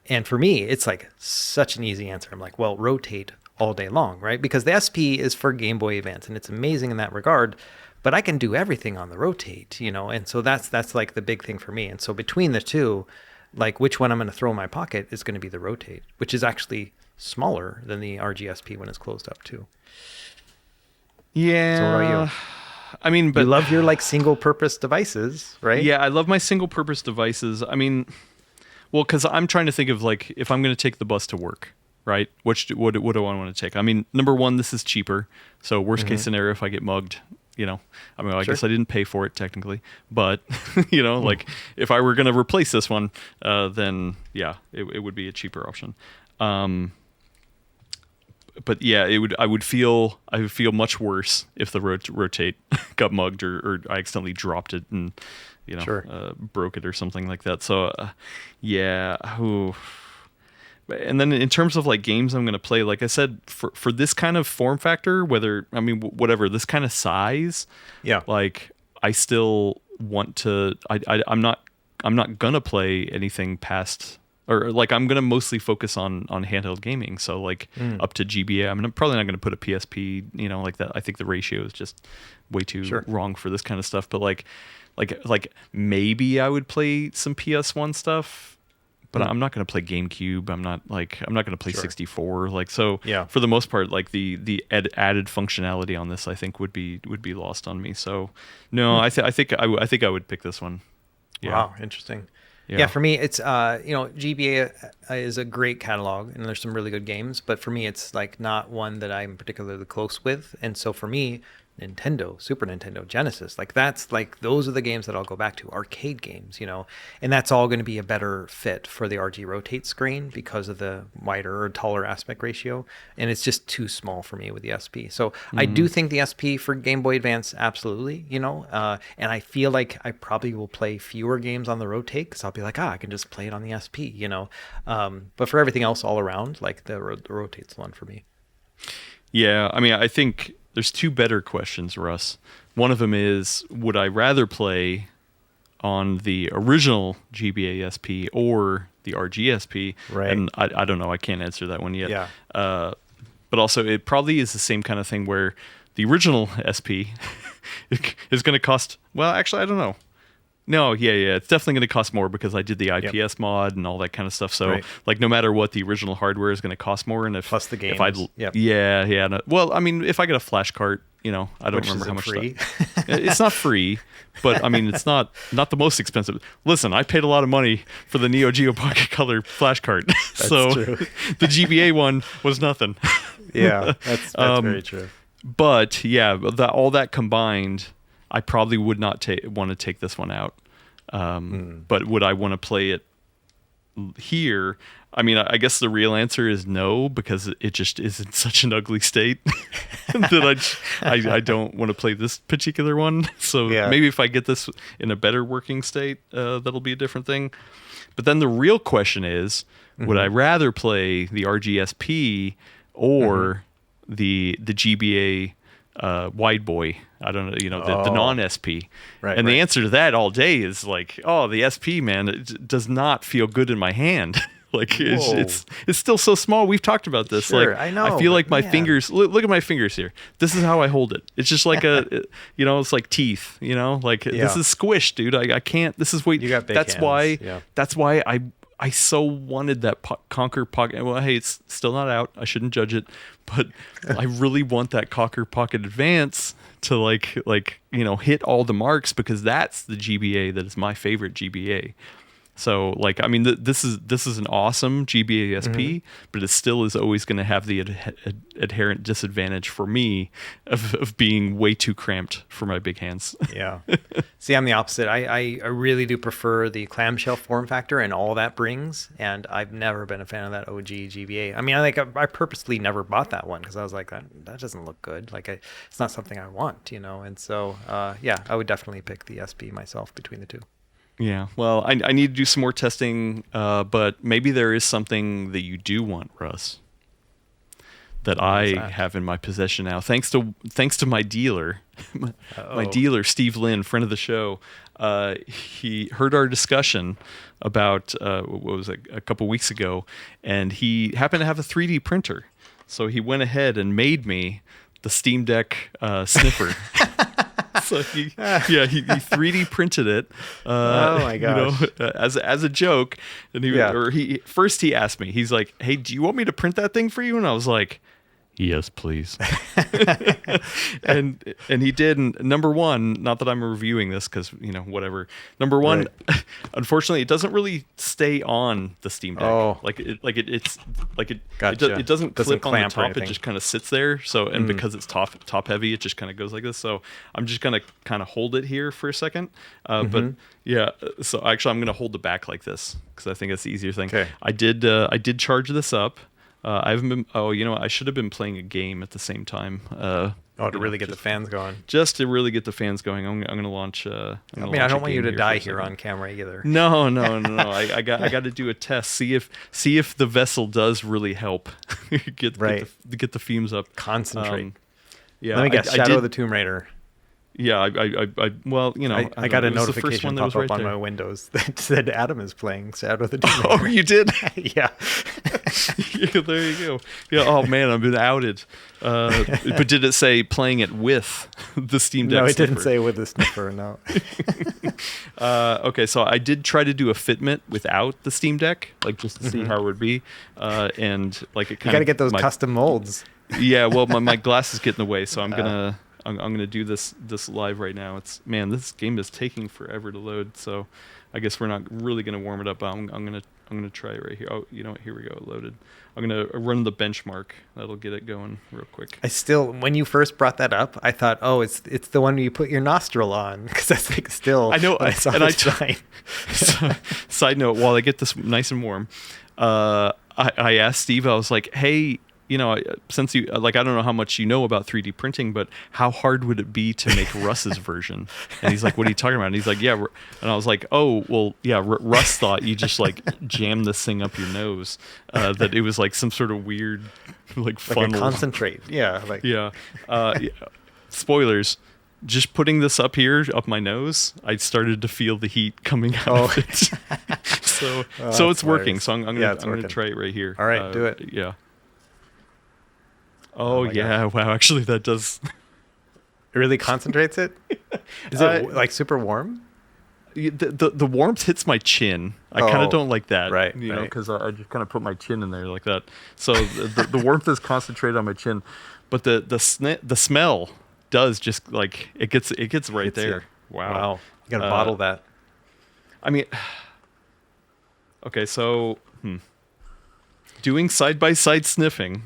And for me, it's such an easy answer. I'm like, well, Rotate all day long, right? Because the SP is for Game Boy Advance, and it's amazing in that regard. But I can do everything on the Rotate, and so that's like the big thing for me. And so between the two, like which one I'm going to throw in my pocket is going to be the Rotate, which is actually smaller than the RGSP when it's closed up too. Yeah. So what about you? I mean, but you love your like single purpose devices, right? Yeah, I love my single purpose devices. I mean, well, because I'm trying to think of like if I'm going to take the bus to work, right? What do I want to take? I mean, number one, this is cheaper. So worst case scenario, if I get mugged, I mean, I guess I didn't pay for it technically, but like if I were going to replace this one, then yeah, it would be a cheaper option. But yeah, I would feel much worse if the Rotate got mugged or I accidentally dropped it and broke it or something like that. So yeah. Ooh. And then in terms of like games I'm going to play, like I said, for this kind of form factor, whatever, this kind of size, like I still want to. I'm not gonna play anything past. Or like I'm gonna mostly focus on handheld gaming, so like up to GBA. I'm probably not gonna put a PSP, like that. I think the ratio is just way too wrong for this kind of stuff. But like maybe I would play some PS1 stuff, but I'm not gonna play GameCube. I'm not gonna play 64. Like so, for the most part, like the added functionality on this, I think would be lost on me. So no, I think I would pick this one. Yeah. Wow, interesting. Yeah, for me, it's GBA is a great catalog, and there's some really good games. But for me, it's like not one that I'm particularly close with. And so for me, Nintendo, Super Nintendo, Genesis, like that's like those are the games that I'll go back to, arcade games, and that's all going to be a better fit for the RG Rotate screen because of the wider or taller aspect ratio, and it's just too small for me with the SP. So I do think the SP for Game Boy Advance, absolutely, and I feel like I probably will play fewer games on the Rotate because I'll be like, I can just play it on the SP, but for everything else all around, like the Rotate's the one for me. Yeah, I mean, I think there's two better questions, Russ. One of them is, would I rather play on the original GBA SP or the RG SP? Right. And I don't know. I can't answer that one yet. Yeah. But also, it probably is the same kind of thing where the original SP is going to cost, well, actually, I don't know. No, yeah. It's definitely going to cost more because I did the IPS mod and all that kind of stuff. So, like, no matter what, the original hardware is going to cost more. And plus the games. Yeah. No, well, I mean, if I get a flash cart, I don't remember how much. Free? It's not free, but I mean, it's not the most expensive. Listen, I paid a lot of money for the Neo Geo Pocket Color flash cart, so true. The GBA one was nothing. Yeah, that's very true. But yeah, all that combined, I probably would not want to take this one out. But would I want to play it here? I mean, I guess the real answer is no, because it just is in such an ugly state that I don't want to play this particular one. So maybe if I get this in a better working state, that'll be a different thing. But then the real question is, would I rather play the RGSP or the GBA wide boy? I don't know, the non-SP. Right, and the answer to that all day is like, the SP, man, it does not feel good in my hand. Like it's still so small. We've talked about this. Sure, like I know. I feel like my fingers. Look at my fingers here. This is how I hold it. It's just like it's like teeth. Like this is squished, dude. I can't. This is you got big That's hands. why. That's why I so wanted that Konkr Pocket. Well, hey, it's still not out. I shouldn't judge it, but I really want that Konkr Pocket Advance to like hit all the marks, because that's the GBA that is my favorite GBA. So, like, I mean, this is an awesome GBA SP, but it still is always going to have the inherent disadvantage for me of being way too cramped for my big hands. Yeah. See, I'm the opposite. I really do prefer the clamshell form factor and all that brings, and I've never been a fan of that OG GBA. I mean, I purposely never bought that one because I was like, that doesn't look good. Like, it's not something I want, And so, I would definitely pick the SP myself between the two. Yeah, well, I need to do some more testing, but maybe there is something that you do want, Russ, that I have in my possession now, thanks to my dealer, my dealer, Steve Lynn, friend of the show. He heard our discussion about what was it, a couple weeks ago, and he happened to have a 3D printer. So he went ahead and made me the Steam Deck sniffer. So he 3D printed it. Oh my gosh! As a joke, and he asked me. He's like, "Hey, do you want me to print that thing for you?" And I was like, "Yes, please." and he did. And number one, not that I'm reviewing this because whatever. Number one, right. Unfortunately, it doesn't really stay on the Steam Deck. Oh, Gotcha. It doesn't clip on the top. It just kind of sits there. So because it's top heavy, it just kind of goes like this. So I'm just gonna kind of hold it here for a second. But yeah, so actually I'm gonna hold the back like this because I think that's the easier thing. Okay. I did charge this up. I haven't been. Oh, I should have been playing a game at the same time. To really get the fans going. Just to really get the fans going, I'm going to launch. I don't want you to die here on camera either. No. I got to do a test. See if the vessel does really help get the fumes up. Concentrate. Yeah. Let me guess. Shadow of the Tomb Raider. Yeah, I got a notification pop up on my Windows that said Adam is playing Shadow of the Tomb Raider. Oh, you did? Yeah. Yeah, there you go. Yeah. Oh man, I've been outed. But did it say playing it with the Steam Deck? No, it sniffer? didn't say with the sniffer. No. Okay, so I did try to do a fitment without the Steam Deck, like just to see how it would be, and like it kind of. You got to get those custom molds. Yeah. Well, my glasses get in the way, so I'm gonna do this live right now. This game is taking forever to load, so I guess we're not really gonna warm it up. I'm gonna try it right here. Oh, you know what? Here we go. It loaded. I'm gonna run the benchmark. That'll get it going real quick. When you first brought that up, I thought, oh, it's the one where you put your nostril on, because that's like still. I know. Side note: while I get this nice and warm, I asked Steve. I was like, hey. Since you I don't know how much you know about 3D printing, but how hard would it be to make Russ's version? And he's like, "What are you talking about?" And he's like, "Yeah." And I was like, "Oh, well, yeah." Russ thought you just jam this thing up your nose. That it was like some sort of weird, funnel. A concentrate. Yeah. Yeah. Spoilers. Just putting this up here, up my nose, I started to feel the heat coming out of it. So it's working. So I'm gonna try it right here. All right, do it. Yeah. Oh yeah! God. Wow, actually, that does. It really concentrates it. Is it super warm? The warmth hits my chin. I kind of don't like that, right? Because I just kind of put my chin in there like that. So the warmth is concentrated on my chin, but the smell does just it gets right there. Wow! You gotta bottle that. I mean, okay, so. Doing side-by-side sniffing.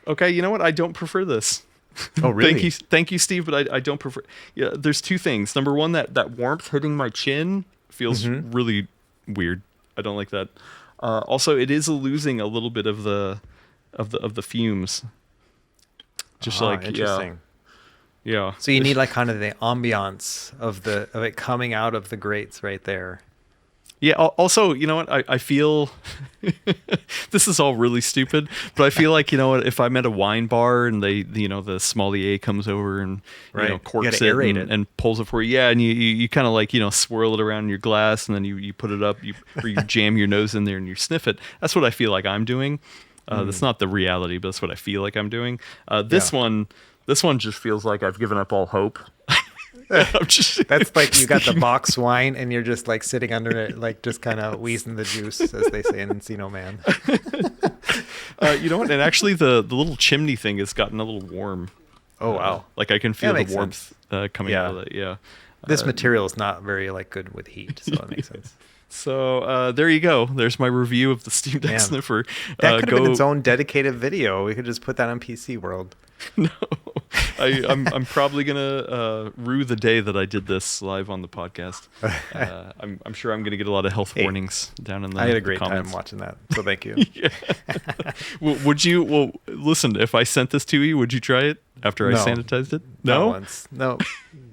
Okay, you know what? I don't prefer this. Oh, really? Thank you, Steve, but I don't prefer. Yeah, there's two things. Number one, that warmth hitting my chin feels really weird. I don't like that. Also, it is losing a little bit of the fumes. Just interesting. Yeah. So you need kind of the ambiance of it coming out of the grates right there. Yeah. Also, you know what? I feel this is all really stupid, but I feel like, if I'm at a wine bar and they, the sommelier comes over and corks it and pulls it for you. Yeah, and you kind of swirl it around in your glass, and then you put it up, or you jam your nose in there and you sniff it. That's what I feel like I'm doing. That's not the reality, but that's what I feel like I'm doing. This one just feels like I've given up all hope. That's like you got the box wine and you're just sitting under it, just kind of wheezing the juice, as they say in Encino Man. You know what? And actually, the little chimney thing has gotten a little warm. Oh wow! I can feel the warmth coming out of it. Yeah. This material is not very good with heat, so that makes sense. So there you go. There's my review of the Steam Deck Sniffer. That could have been its own dedicated video. We could just put that on PC World. No, I'm probably gonna rue the day that I did this live on the podcast. I'm sure I'm gonna get a lot of health warnings down in the. I had a great comments. time watching that, so thank you. Would you? Well, listen. If I sent this to you, would you try it after I sanitized it? No. Not once. No.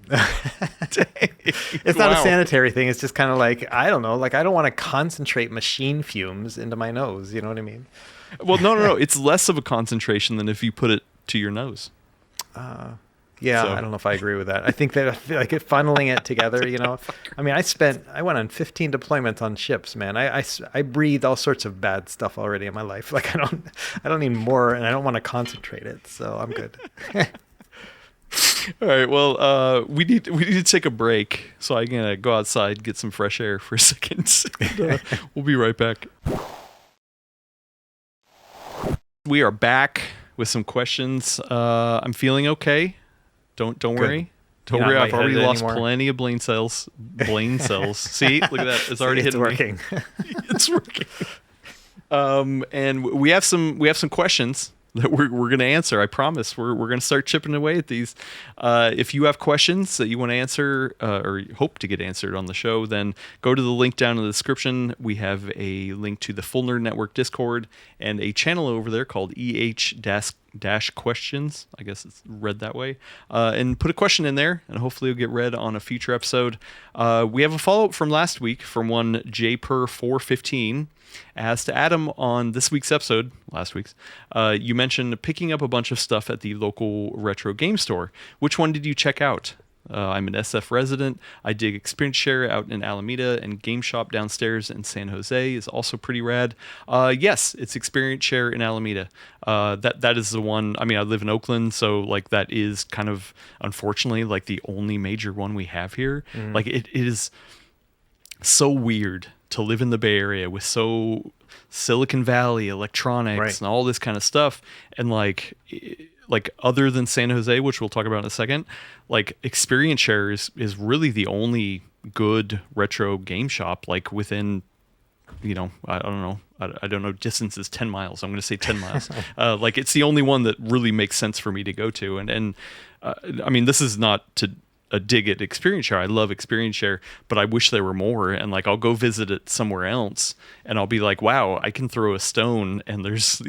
It's not a sanitary thing. It's just kind of I don't know. I don't want to concentrate machine fumes into my nose. You know what I mean? Well, no. It's less of a concentration than if you put it to your nose. Yeah, So. I don't know if I agree with that. I think that I feel like funneling it together, I mean, I went on 15 deployments on ships, man. I breathe all sorts of bad stuff already in my life. Like I don't need more, and I don't want to concentrate it. So I'm good. All right. Well, we need to take a break, so I'm gonna go outside, get some fresh air for a second. And, we'll be right back. We are back with some questions. I'm feeling okay. Don't worry. Don't worry. I've already lost plenty of brain cells. See, look at that. It's already hitting working. It's working. And we have some questions that we're going to answer. I promise. We're going to start chipping away at these. If you have questions that you want to answer or hope to get answered on the show, then go to the link down in the description. We have a link to the Full Nerd Network Discord and a channel over there called EH-questions. I guess it's read that way. And put a question in there, and hopefully it'll get read on a future episode. We have a follow-up from last week from one JPer415. As to Adam, on this week's episode, last week's, you mentioned picking up a bunch of stuff at the local retro game store. Which one did you check out? I'm an SF resident. I dig Experience Share out in Alameda, and Game Shop downstairs in San Jose is also pretty rad. Yes, it's Experience Share in Alameda. That is the one. I mean, I live in Oakland, so like that is kind of, unfortunately, like the only major one we have here. Like it is so weird to live in the Bay Area with so Silicon Valley electronics and all this kind of stuff, and like other than San Jose, which we'll talk about in a second, like Experience Share is really the only good retro game shop like within, I don't know, I don't know, distance is 10 miles. I'm going to say 10 miles. Like it's the only one that really makes sense for me to go to, and I mean, this is not to a dig at Experience Share. I love Experience Share, but I wish there were more. And like, I'll go visit it somewhere else, and I'll be like, wow, I can throw a stone, and there's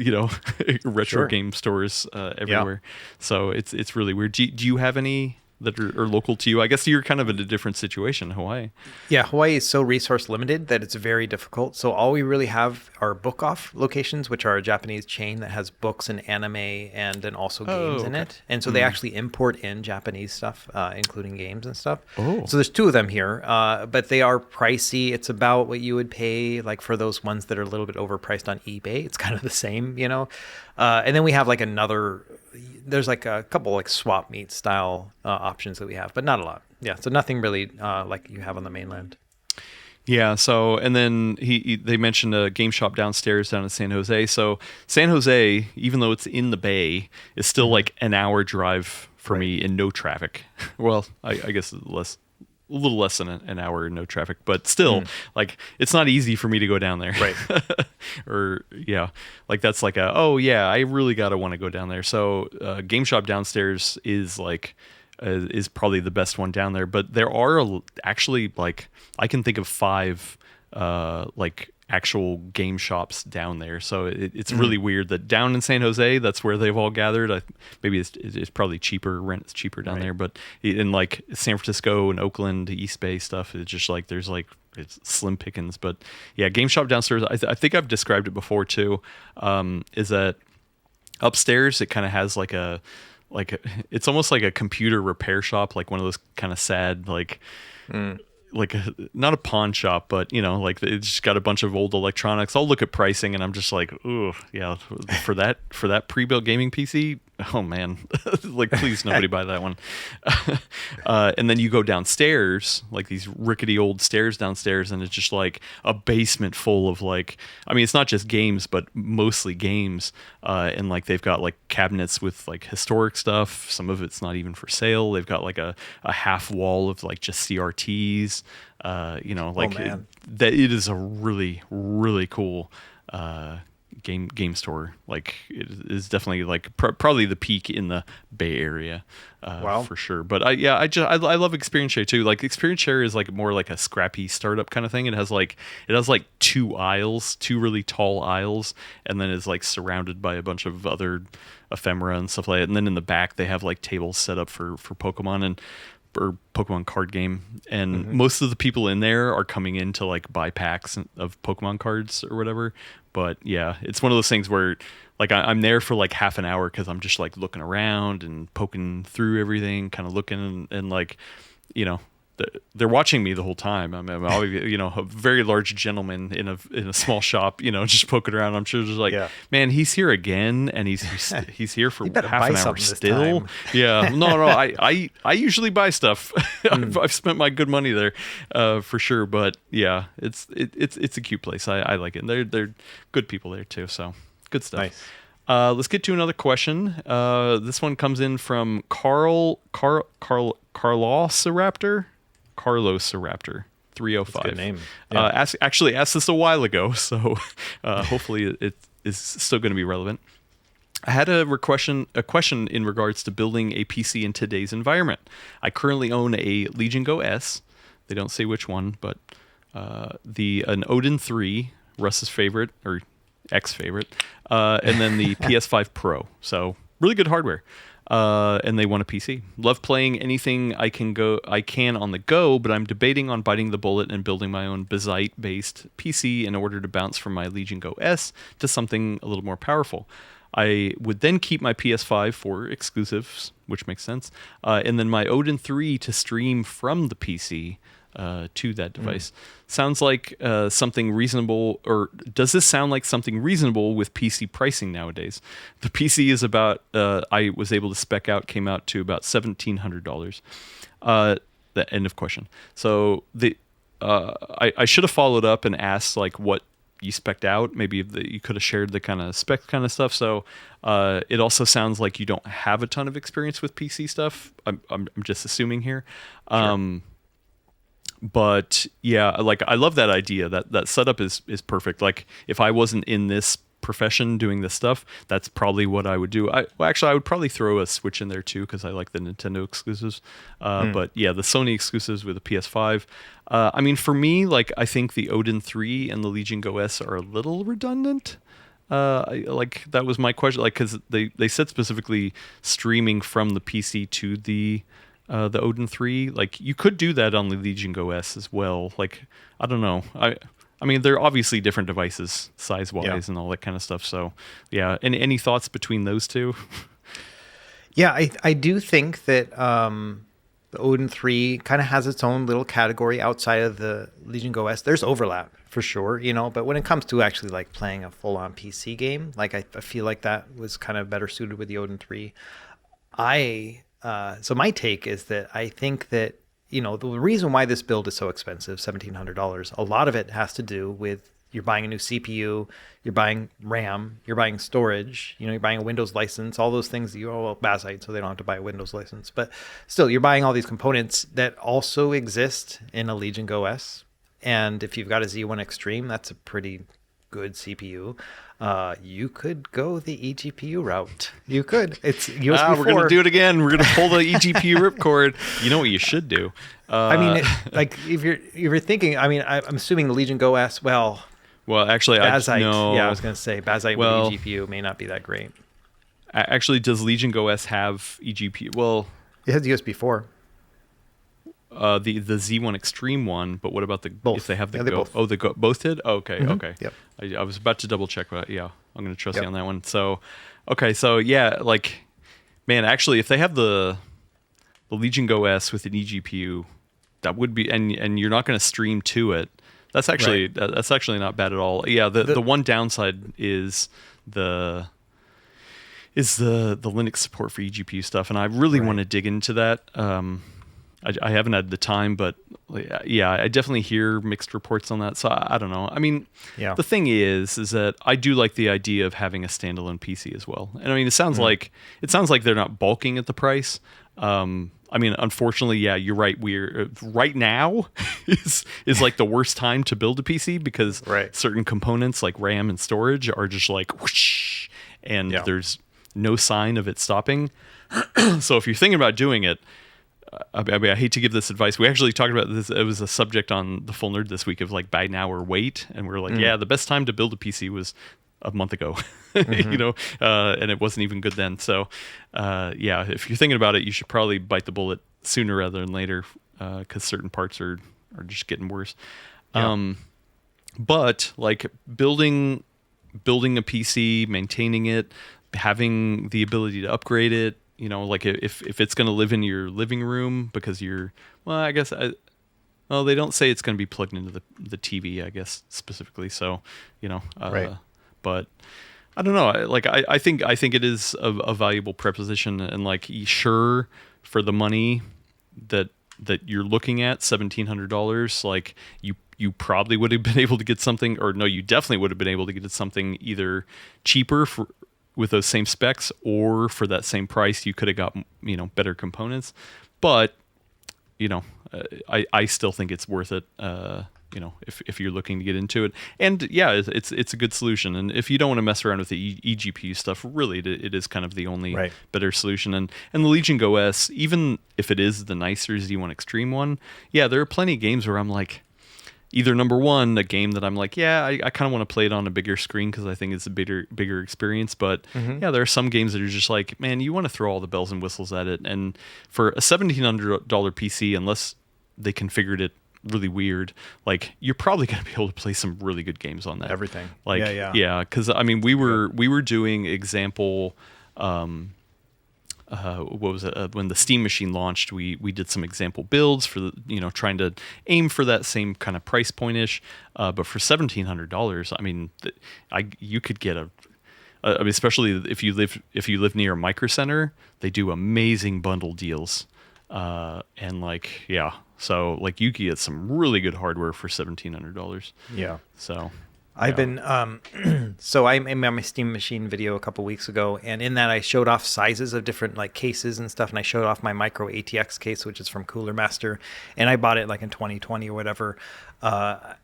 retro game stores everywhere. Yeah. So it's really weird. Do you have any that are local to you? I guess you're kind of in a different situation in Hawaii. Yeah, Hawaii is so resource limited that it's very difficult. So all we really have are book off locations, which are a Japanese chain that has books and anime and then also games in it. And so they actually import in Japanese stuff, including games and stuff. So there's two of them here, but they are pricey. It's about what you would pay like for those ones that are a little bit overpriced on eBay. It's kind of the same, and then we have like there's like a couple like swap meet style options that we have, but not a lot. Yeah, so nothing really like you have on the mainland. Yeah, so and then they mentioned a game shop downstairs down in San Jose. So San Jose, even though it's in the Bay, is still like an hour drive for me in no traffic. Well, I guess a little less than an hour in no traffic, but still, like it's not easy for me to go down there. Right. Or yeah, like that's like I really gotta want to go down there. So game shop downstairs is like is probably the best one down there. But there are actually like I can think of 5 like actual game shops down there. So it's really weird that down in San Jose, that's where they've all gathered. Maybe it's probably cheaper. Rent is cheaper down there. But in like San Francisco and Oakland, East Bay stuff, it's just like there's like it's slim pickings. But yeah, game shop downstairs. I think I've described it before too. Is that upstairs? It kind of has it's almost like a computer repair shop, like one of those kind of sad like not a pawn shop, but like it's just got a bunch of old electronics. I'll look at pricing and I'm just like, ooh, yeah, for that pre-built gaming PC, oh man, like please nobody buy that one. And then you go downstairs, like these rickety old stairs downstairs, and it's just like a basement full of like, I mean, it's not just games, but mostly games. And like they've got like cabinets with like historic stuff. Some of it's not even for sale. They've got like a half wall of like just CRTs. It is a really, really cool game store. Like it is definitely like probably the peak in the Bay Area. For sure. But I love Experience Share too. Like Experience Share is like more like a scrappy startup kind of thing. It has like 2 aisles, 2 really tall aisles, and then is like surrounded by a bunch of other ephemera and stuff like that. And then in the back they have like tables set up for Pokemon. And or Pokemon card game, and most of the people in there are coming in to like buy packs of Pokemon cards or whatever. But yeah, it's one of those things where like I'm there for like half an hour because I'm just like looking around and poking through everything, kind of looking and like, you know, they're watching me the whole time. I'm you know, a very large gentleman in a small shop, you know, just poking around. I'm sure just like, man, he's here again, and he's here for half an hour still. Yeah, no, I usually buy stuff. I've spent my good money there, for sure. But yeah, it's a cute place. I like it. And they're good people there too. So good stuff. Nice. Let's get to another question. This one comes in from Carlos Raptor 305. That's a good name. Yeah. Actually asked this a while ago, so hopefully it is still going to be relevant. I had a question in regards to building a PC in today's environment. I currently own a Legion Go S. They don't say which one, but an Odin 3, Russ's favorite or ex-favorite, and then the PS5 Pro. So really good hardware. And they want a PC. Love playing anything I can on the go, but I'm debating on biting the bullet and building my own Bazite-based PC in order to bounce from my Legion Go S to something a little more powerful. I would then keep my PS5 for exclusives, which makes sense, and then my Odin 3 to stream from the PC to that device. Sounds like something reasonable, or does this sound like something reasonable with PC pricing nowadays? The PC is about, I was able to spec out, came out to about $1,700. The end of question. So I should have followed up and asked like what you spec'd out. Maybe you could have shared the kind of spec kind of stuff. So it also sounds like you don't have a ton of experience with PC stuff. I'm just assuming here. Sure. But yeah, like I love that idea. That setup is perfect. Like if I wasn't in this profession doing this stuff, that's probably what I would do. I would probably throw a Switch in there too because I like the Nintendo exclusives. But yeah, the Sony exclusives with the PS5. I mean, for me, like I think the Odin 3 and the Legion Go S are a little redundant. Like that was my question. Like because they said specifically streaming from the PC to the Odin 3, like you could do that on the Legion Go S as well. Like I don't know, I mean they're obviously different devices size wise and all that kind of stuff. So yeah, any thoughts between those two? Yeah, I do think that the Odin 3 kind of has its own little category outside of the Legion Go S. There's overlap for sure, you know, but when it comes to actually like playing a full-on PC game, like I feel like that was kind of better suited with the Odin 3. So my take is that I think that, you know, the reason why this build is so expensive, $1,700, a lot of it has to do with you're buying a new CPU, you're buying RAM, you're buying storage, you know, you're buying a Windows license, all those things that Bazite, so they don't have to buy a Windows license. But still, you're buying all these components that also exist in a Legion Go S. And if you've got a Z1 Extreme, that's a pretty good CPU. You could go the eGPU route. You could. It's USB 4. We're going to do it again. We're going to pull the eGPU ripcord. You know what you should do? I mean, like if you're thinking, I mean, I'm assuming the Legion Go S. Well, actually, Bazite. No. Yeah, I was going to say Bazite with eGPU may not be that great. Actually, does Legion Go S have eGPU? Well, it has USB 4. The Z1 Extreme one, but what about both? If they have the Go? Both. Oh, the Go both did? Oh, okay, okay. Yep. I was about to double check, but yeah, I'm going to trust you on that one. So, okay, so yeah, like, man, actually, if they have the Legion Go S with an eGPU, that would be, and you're not going to stream to it. That's actually that's actually not bad at all. Yeah, the one downside is the Linux support for eGPU stuff, and I really want to dig into that. I haven't had the time, but yeah, I definitely hear mixed reports on that. So I don't know. I mean, the thing is that I do like the idea of having a standalone PC as well. And I mean, it sounds like they're not balking at the price. I mean, unfortunately, yeah, you're right. We're right now is like the worst time to build a PC because certain components like RAM and storage are just like whoosh, and there's no sign of it stopping. So if you're thinking about doing it, I mean, I hate to give this advice. We actually talked about this. It was a subject on the Full Nerd this week of like buy now or wait. And we're like, the best time to build a PC was a month ago, you know, and it wasn't even good then. So, if you're thinking about it, you should probably bite the bullet sooner rather than later, because certain parts are just getting worse. Yeah. But like building a PC, maintaining it, having the ability to upgrade it, like if it's going to live in your living room because I guess well, they don't say it's going to be plugged into the TV, I guess specifically. So, Right. But I don't know. I think it is a valuable preposition, and like sure, for the money that you're looking at, $1,700, like you probably would have been able to get something, or no, you definitely would have been able to get something either cheaper with those same specs, or for that same price you could have got better components. But I still think it's worth it. If you're looking to get into it, and yeah, it's a good solution. And if you don't want to mess around with the eGPU stuff, really it is kind of the only better solution. And the Legion Go S, even if it is the nicer Z1 Extreme one, yeah, there are plenty of games where I'm like, either number one, a game that I'm like, yeah, I kind of want to play it on a bigger screen because I think it's a bigger experience. But yeah, there are some games that are just like, man, you want to throw all the bells and whistles at it. And for a $1,700 PC, unless they configured it really weird, like you're probably going to be able to play some really good games on that. Everything. Like, yeah. Because I mean, we were doing example. What was it? When the Steam Machine launched, we did some example builds for trying to aim for that same kind of price point-ish. But for $1,700, I mean, you could get I mean, especially if you live near a Micro Center, they do amazing bundle deals. And like, yeah, so like you could get some really good hardware for $1,700. Yeah. So I've been so I made my Steam Machine video a couple weeks ago, and in that I showed off sizes of different like cases and stuff, and I showed off my micro ATX case, which is from Cooler Master, and I bought it like in 2020 or whatever,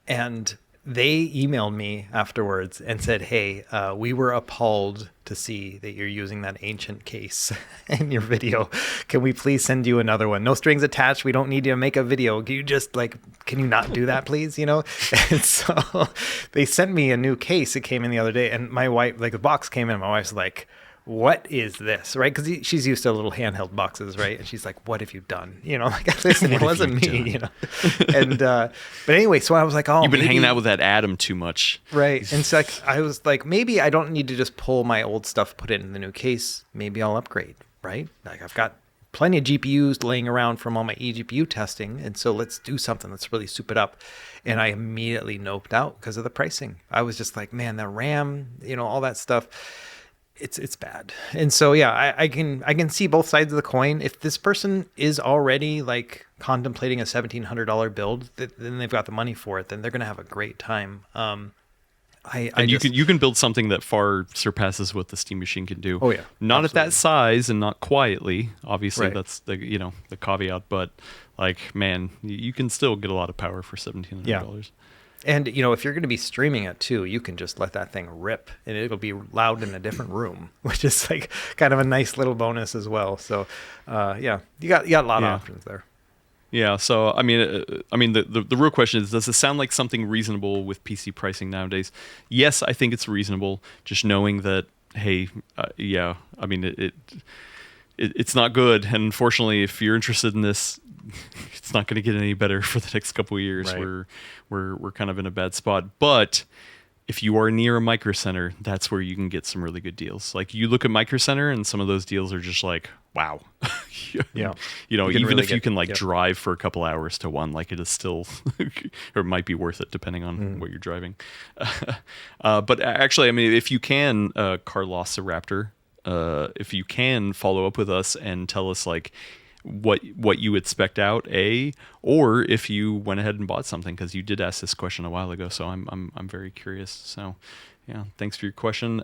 and they emailed me afterwards and said, hey, we were appalled to see that you're using that ancient case in your video. Can we please send you another one? No strings attached. We don't need you to make a video. Can you not do that, please? And so they sent me a new case. It came in the other day, and my wife, like the box came in, and my wife's like, what is this, right? Because she's used to little handheld boxes, right? And she's like, what have you done? Like, listen, it wasn't me, And but anyway, so I was like, oh, you've been hanging out with that Adam too much, right? And so like, I was like, maybe I don't need to just pull my old stuff, put it in the new case. Maybe I'll upgrade, right? Like I've got plenty of GPUs laying around from all my eGPU testing, and so let's do something. Let's really soup it up. And I immediately noped out because of the pricing. I was just like, man, the RAM, all that stuff. It's bad. And so, yeah, I can see both sides of the coin. If this person is already like contemplating a $1,700 build, then they've got the money for it, then they're going to have a great time. You can build something that far surpasses what the Steam Machine can do. Oh yeah. Not absolutely. At that size and not quietly. Obviously that's the the caveat, but like, man, you can still get a lot of power for $1,700. Yeah. And, if you're going to be streaming it too, you can just let that thing rip and it'll be loud in a different room, which is like kind of a nice little bonus as well. So, yeah, you got a lot of options there. Yeah. So, I mean, the real question is, does it sound like something reasonable with PC pricing nowadays? Yes, I think it's reasonable. Just knowing that, hey, yeah, I mean, it's not good. And unfortunately, if you're interested in this, it's not going to get any better for the next couple of years. Right. We're kind of in a bad spot. But if you are near a Micro Center, that's where you can get some really good deals. Like you look at Micro Center, and some of those deals are just like, wow. Yeah. Even really if you can drive for a couple hours to one, like it is still, or it might be worth it depending on what you're driving. But actually, I mean, if you can, Carlos the Raptor, if you can follow up with us and tell us like what you would spec out, or if you went ahead and bought something, because you did ask this question a while ago, so I'm very curious. So yeah, thanks for your question.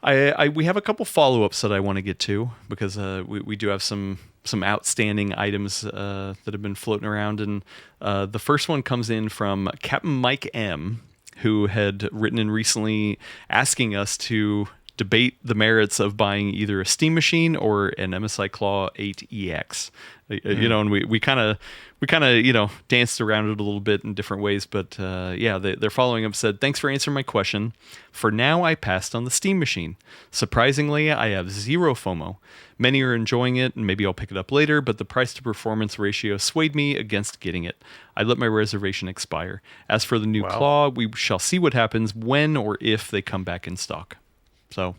We have a couple follow-ups that I want to get to, because we do have some outstanding items that have been floating around, and the first one comes in from Captain Mike M, who had written in recently asking us to debate the merits of buying either a Steam machine or an MSI Claw 8EX. And we kind of danced around it a little bit in different ways, but they're following up, said, "Thanks for answering my question. For now, I passed on the Steam machine. Surprisingly, I have zero FOMO. Many are enjoying it, and maybe I'll pick it up later, but the price to performance ratio swayed me against getting it. I let my reservation expire. As for the new Claw, we shall see what happens when or if they come back in stock." So,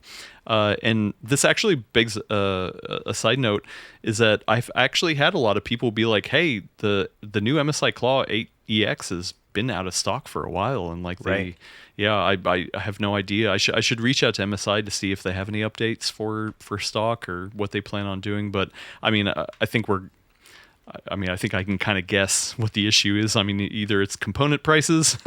and this actually begs a side note, is that I've actually had a lot of people be like, "Hey, the new MSI Claw 8EX has been out of stock for a while," and like I have no idea. I should reach out to MSI to see if they have any updates for stock or what they plan on doing. But I mean, I think I can kind of guess what the issue is. I mean, either it's component prices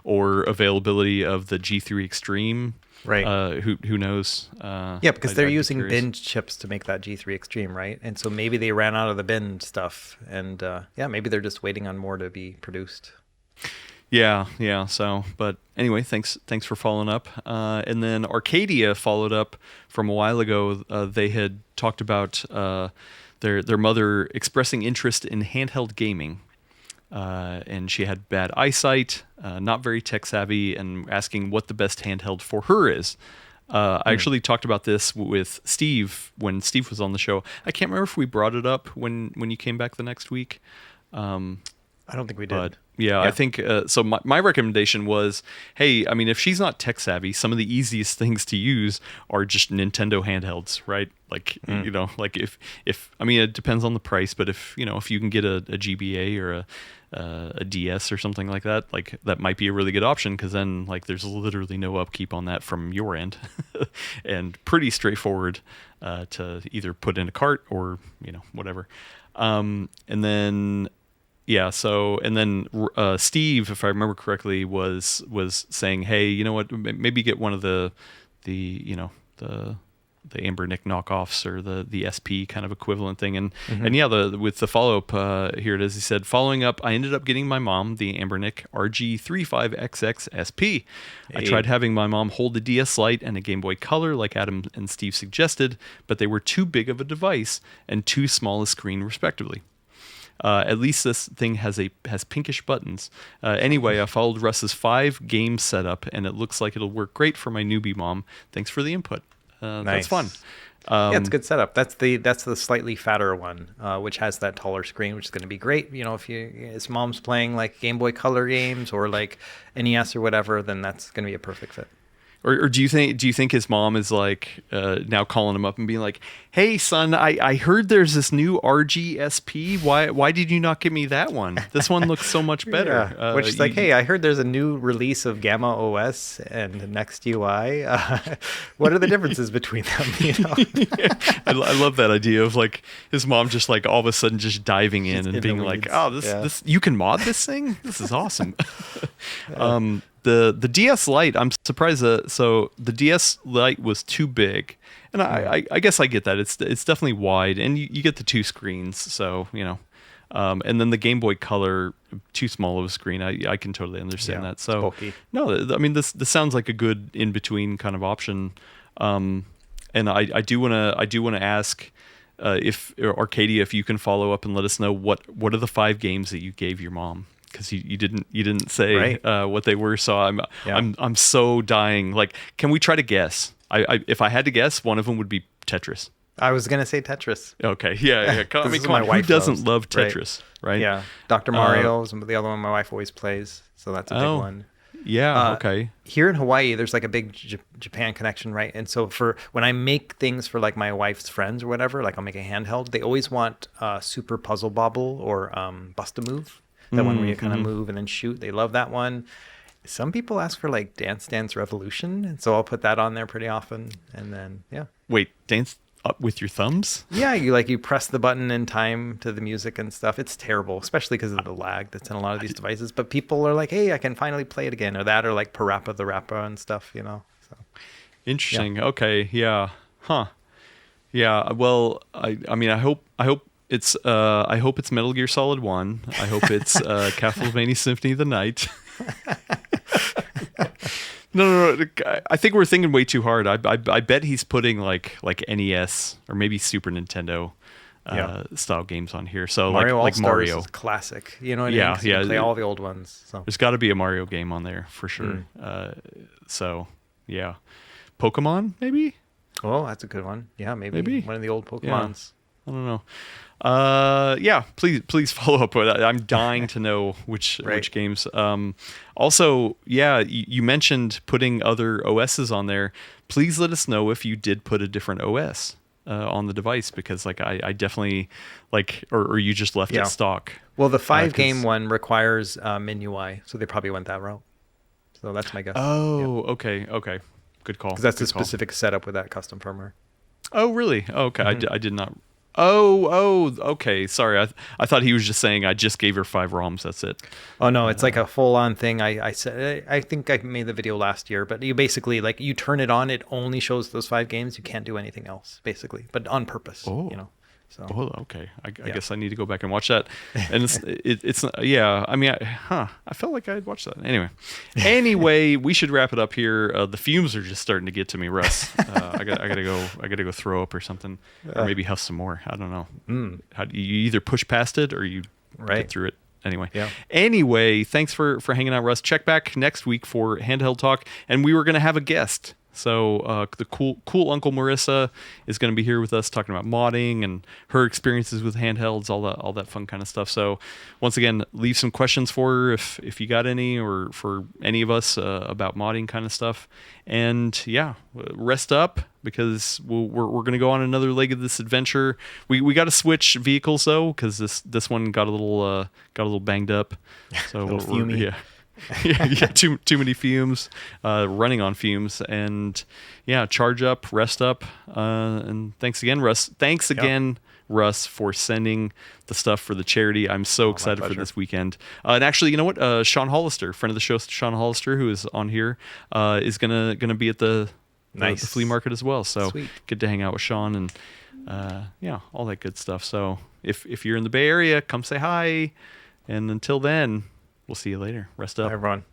or availability of the G3 Extreme. Right. Who knows? Because they're using bin chips to make that G3 Extreme, right? And so maybe they ran out of the bin stuff, and maybe they're just waiting on more to be produced. Yeah. So, but anyway, thanks for following up. And then Arcadia followed up from a while ago. They had talked about their mother expressing interest in handheld gaming. And she had bad eyesight, not very tech savvy, and asking what the best handheld for her is. I actually talked about this with Steve when Steve was on the show. I can't remember if we brought it up when you came back the next week. I don't think we did. Yeah, I think so. My recommendation was, hey, I mean, if she's not tech savvy, some of the easiest things to use are just Nintendo handhelds, right? Like like if I mean, it depends on the price, but if you can get a GBA or a DS or something like that, like that might be a really good option, because then like there's literally no upkeep on that from your end, and pretty straightforward to either put in a cart or whatever, and then. Yeah. So, and then Steve, if I remember correctly, was saying, "Hey, you know what? Maybe get one of the Anbernic knockoffs or the SP kind of equivalent thing." And with the follow up, here it is. He said, "Following up, I ended up getting my mom the Anbernic RG 35XX SP. I tried having my mom hold the DS Lite and a Game Boy Color, like Adam and Steve suggested, but they were too big of a device and too small a screen, respectively. At least this thing has pinkish buttons. Anyway, I followed Russ's 5 game setup, and it looks like it'll work great for my newbie mom. Thanks for the input." Nice. That's fun. It's a good setup. That's the slightly fatter one, which has that taller screen, which is going to be great. If his mom's playing like Game Boy Color games or like NES or whatever, then that's going to be a perfect fit. Or do you think his mom is like now calling him up and being like, "Hey son, I heard there's this new RG SP. Why did you not give me that one? This one looks so much better." Yeah. Which is like, "Hey, I heard there's a new release of Gamma OS and Next UI. What are the differences between them?" Yeah. I love that idea of like his mom just like all of a sudden just diving in and being like, "Oh, this you can mod this thing? This is awesome." The DS Lite, I'm surprised so the DS Lite was too big, and I guess I get that. It's definitely wide, and you get the 2 screens, so and then the Game Boy Color, too small of a screen. I can totally understand that. So bulky. No, I mean this sounds like a good in between kind of option, and I do want to ask. If Arcadia, if you can follow up and let us know what are the 5 games that you gave your mom, because you didn't say what they were, so I'm so dying. Like, can we try to guess? If I had to guess, one of them would be Tetris. I was gonna say Tetris. Okay, yeah. I mean, come on, who doesn't love Tetris, right? Yeah, Dr. Mario is the other one my wife always plays, so that's a big one. Yeah, okay. Here in Hawaii, there's like a big Japan connection, right? And so for when I make things for like my wife's friends or whatever, like I'll make a handheld, they always want Super Puzzle Bobble or Bust-A-Move. That one where you kind of move and then shoot. They love that one. Some people ask for like Dance Dance Revolution, and so I'll put that on there pretty often. And then wait, dance up with your thumbs? Yeah, you press the button in time to the music and stuff. It's terrible, especially because of the lag that's in a lot of these devices. But people are like, "Hey, I can finally play it again," or that, or like Parappa the Rappa and stuff. So interesting. Yeah. Okay. Yeah. Huh. Yeah. Well, I mean, I hope it's Metal Gear Solid 1. I hope it's Castlevania Symphony of the Night. No. I think we're thinking way too hard. I bet he's putting like NES or maybe Super Nintendo style games on here. So Mario like All-Stars Mario is classic. You know what I mean? 'Cause you can play all the old ones. So. There's got to be a Mario game on there for sure. So yeah, Pokemon maybe. Oh, that's a good one. Yeah, maybe one of the old Pokemons. I don't know. Yeah, please follow up with that. I'm dying to know which games. Also, yeah, you mentioned putting other OSs on there. Please let us know if you did put a different OS on the device, because like I definitely like, or you just left it stock. Well, the 5-game one requires MinUI, so they probably went that route. So that's my guess. Oh, okay. Good call. Because that's a specific setup with that custom firmware. Oh, really? Okay, I did not. Oh, okay. Sorry, I thought he was just saying I just gave her 5 ROMs. That's it. Oh no, it's like a full-on thing. I said I think I made the video last year, but you basically like you turn it on, it only shows those 5 games. You can't do anything else, basically, but on purpose. Oh. You know. So. Oh, okay. I guess I need to go back and watch that. And it's yeah. I mean, I felt like I'd watched that anyway. We should wrap it up here. The fumes are just starting to get to me, Russ. I gotta go throw up or something, or maybe have some more. I don't know. How do you either push past it or you get through it? Anyway. Yeah. Anyway, thanks for hanging out, Russ. Check back next week for Handheld Talk, and we were gonna have a guest. So the cool Uncle Marissa is going to be here with us talking about modding and her experiences with handhelds, all that fun kind of stuff. So once again, leave some questions for her if you got any, or for any of us about modding kind of stuff. And yeah, rest up, because we're going to go on another leg of this adventure. We got to switch vehicles though, because this one got a little banged up. So yeah, too many fumes, running on fumes, and charge up, rest up, and thanks again, Russ. Russ, for sending the stuff for the charity. I'm so excited for this weekend. And actually, you know what? Sean Hollister, friend of the show, Sean Hollister, who is on here, is gonna be at the flea market as well. So good to hang out with Sean and all that good stuff. So if you're in the Bay Area, come say hi. And until then, we'll see you later. Rest up. Bye, everyone.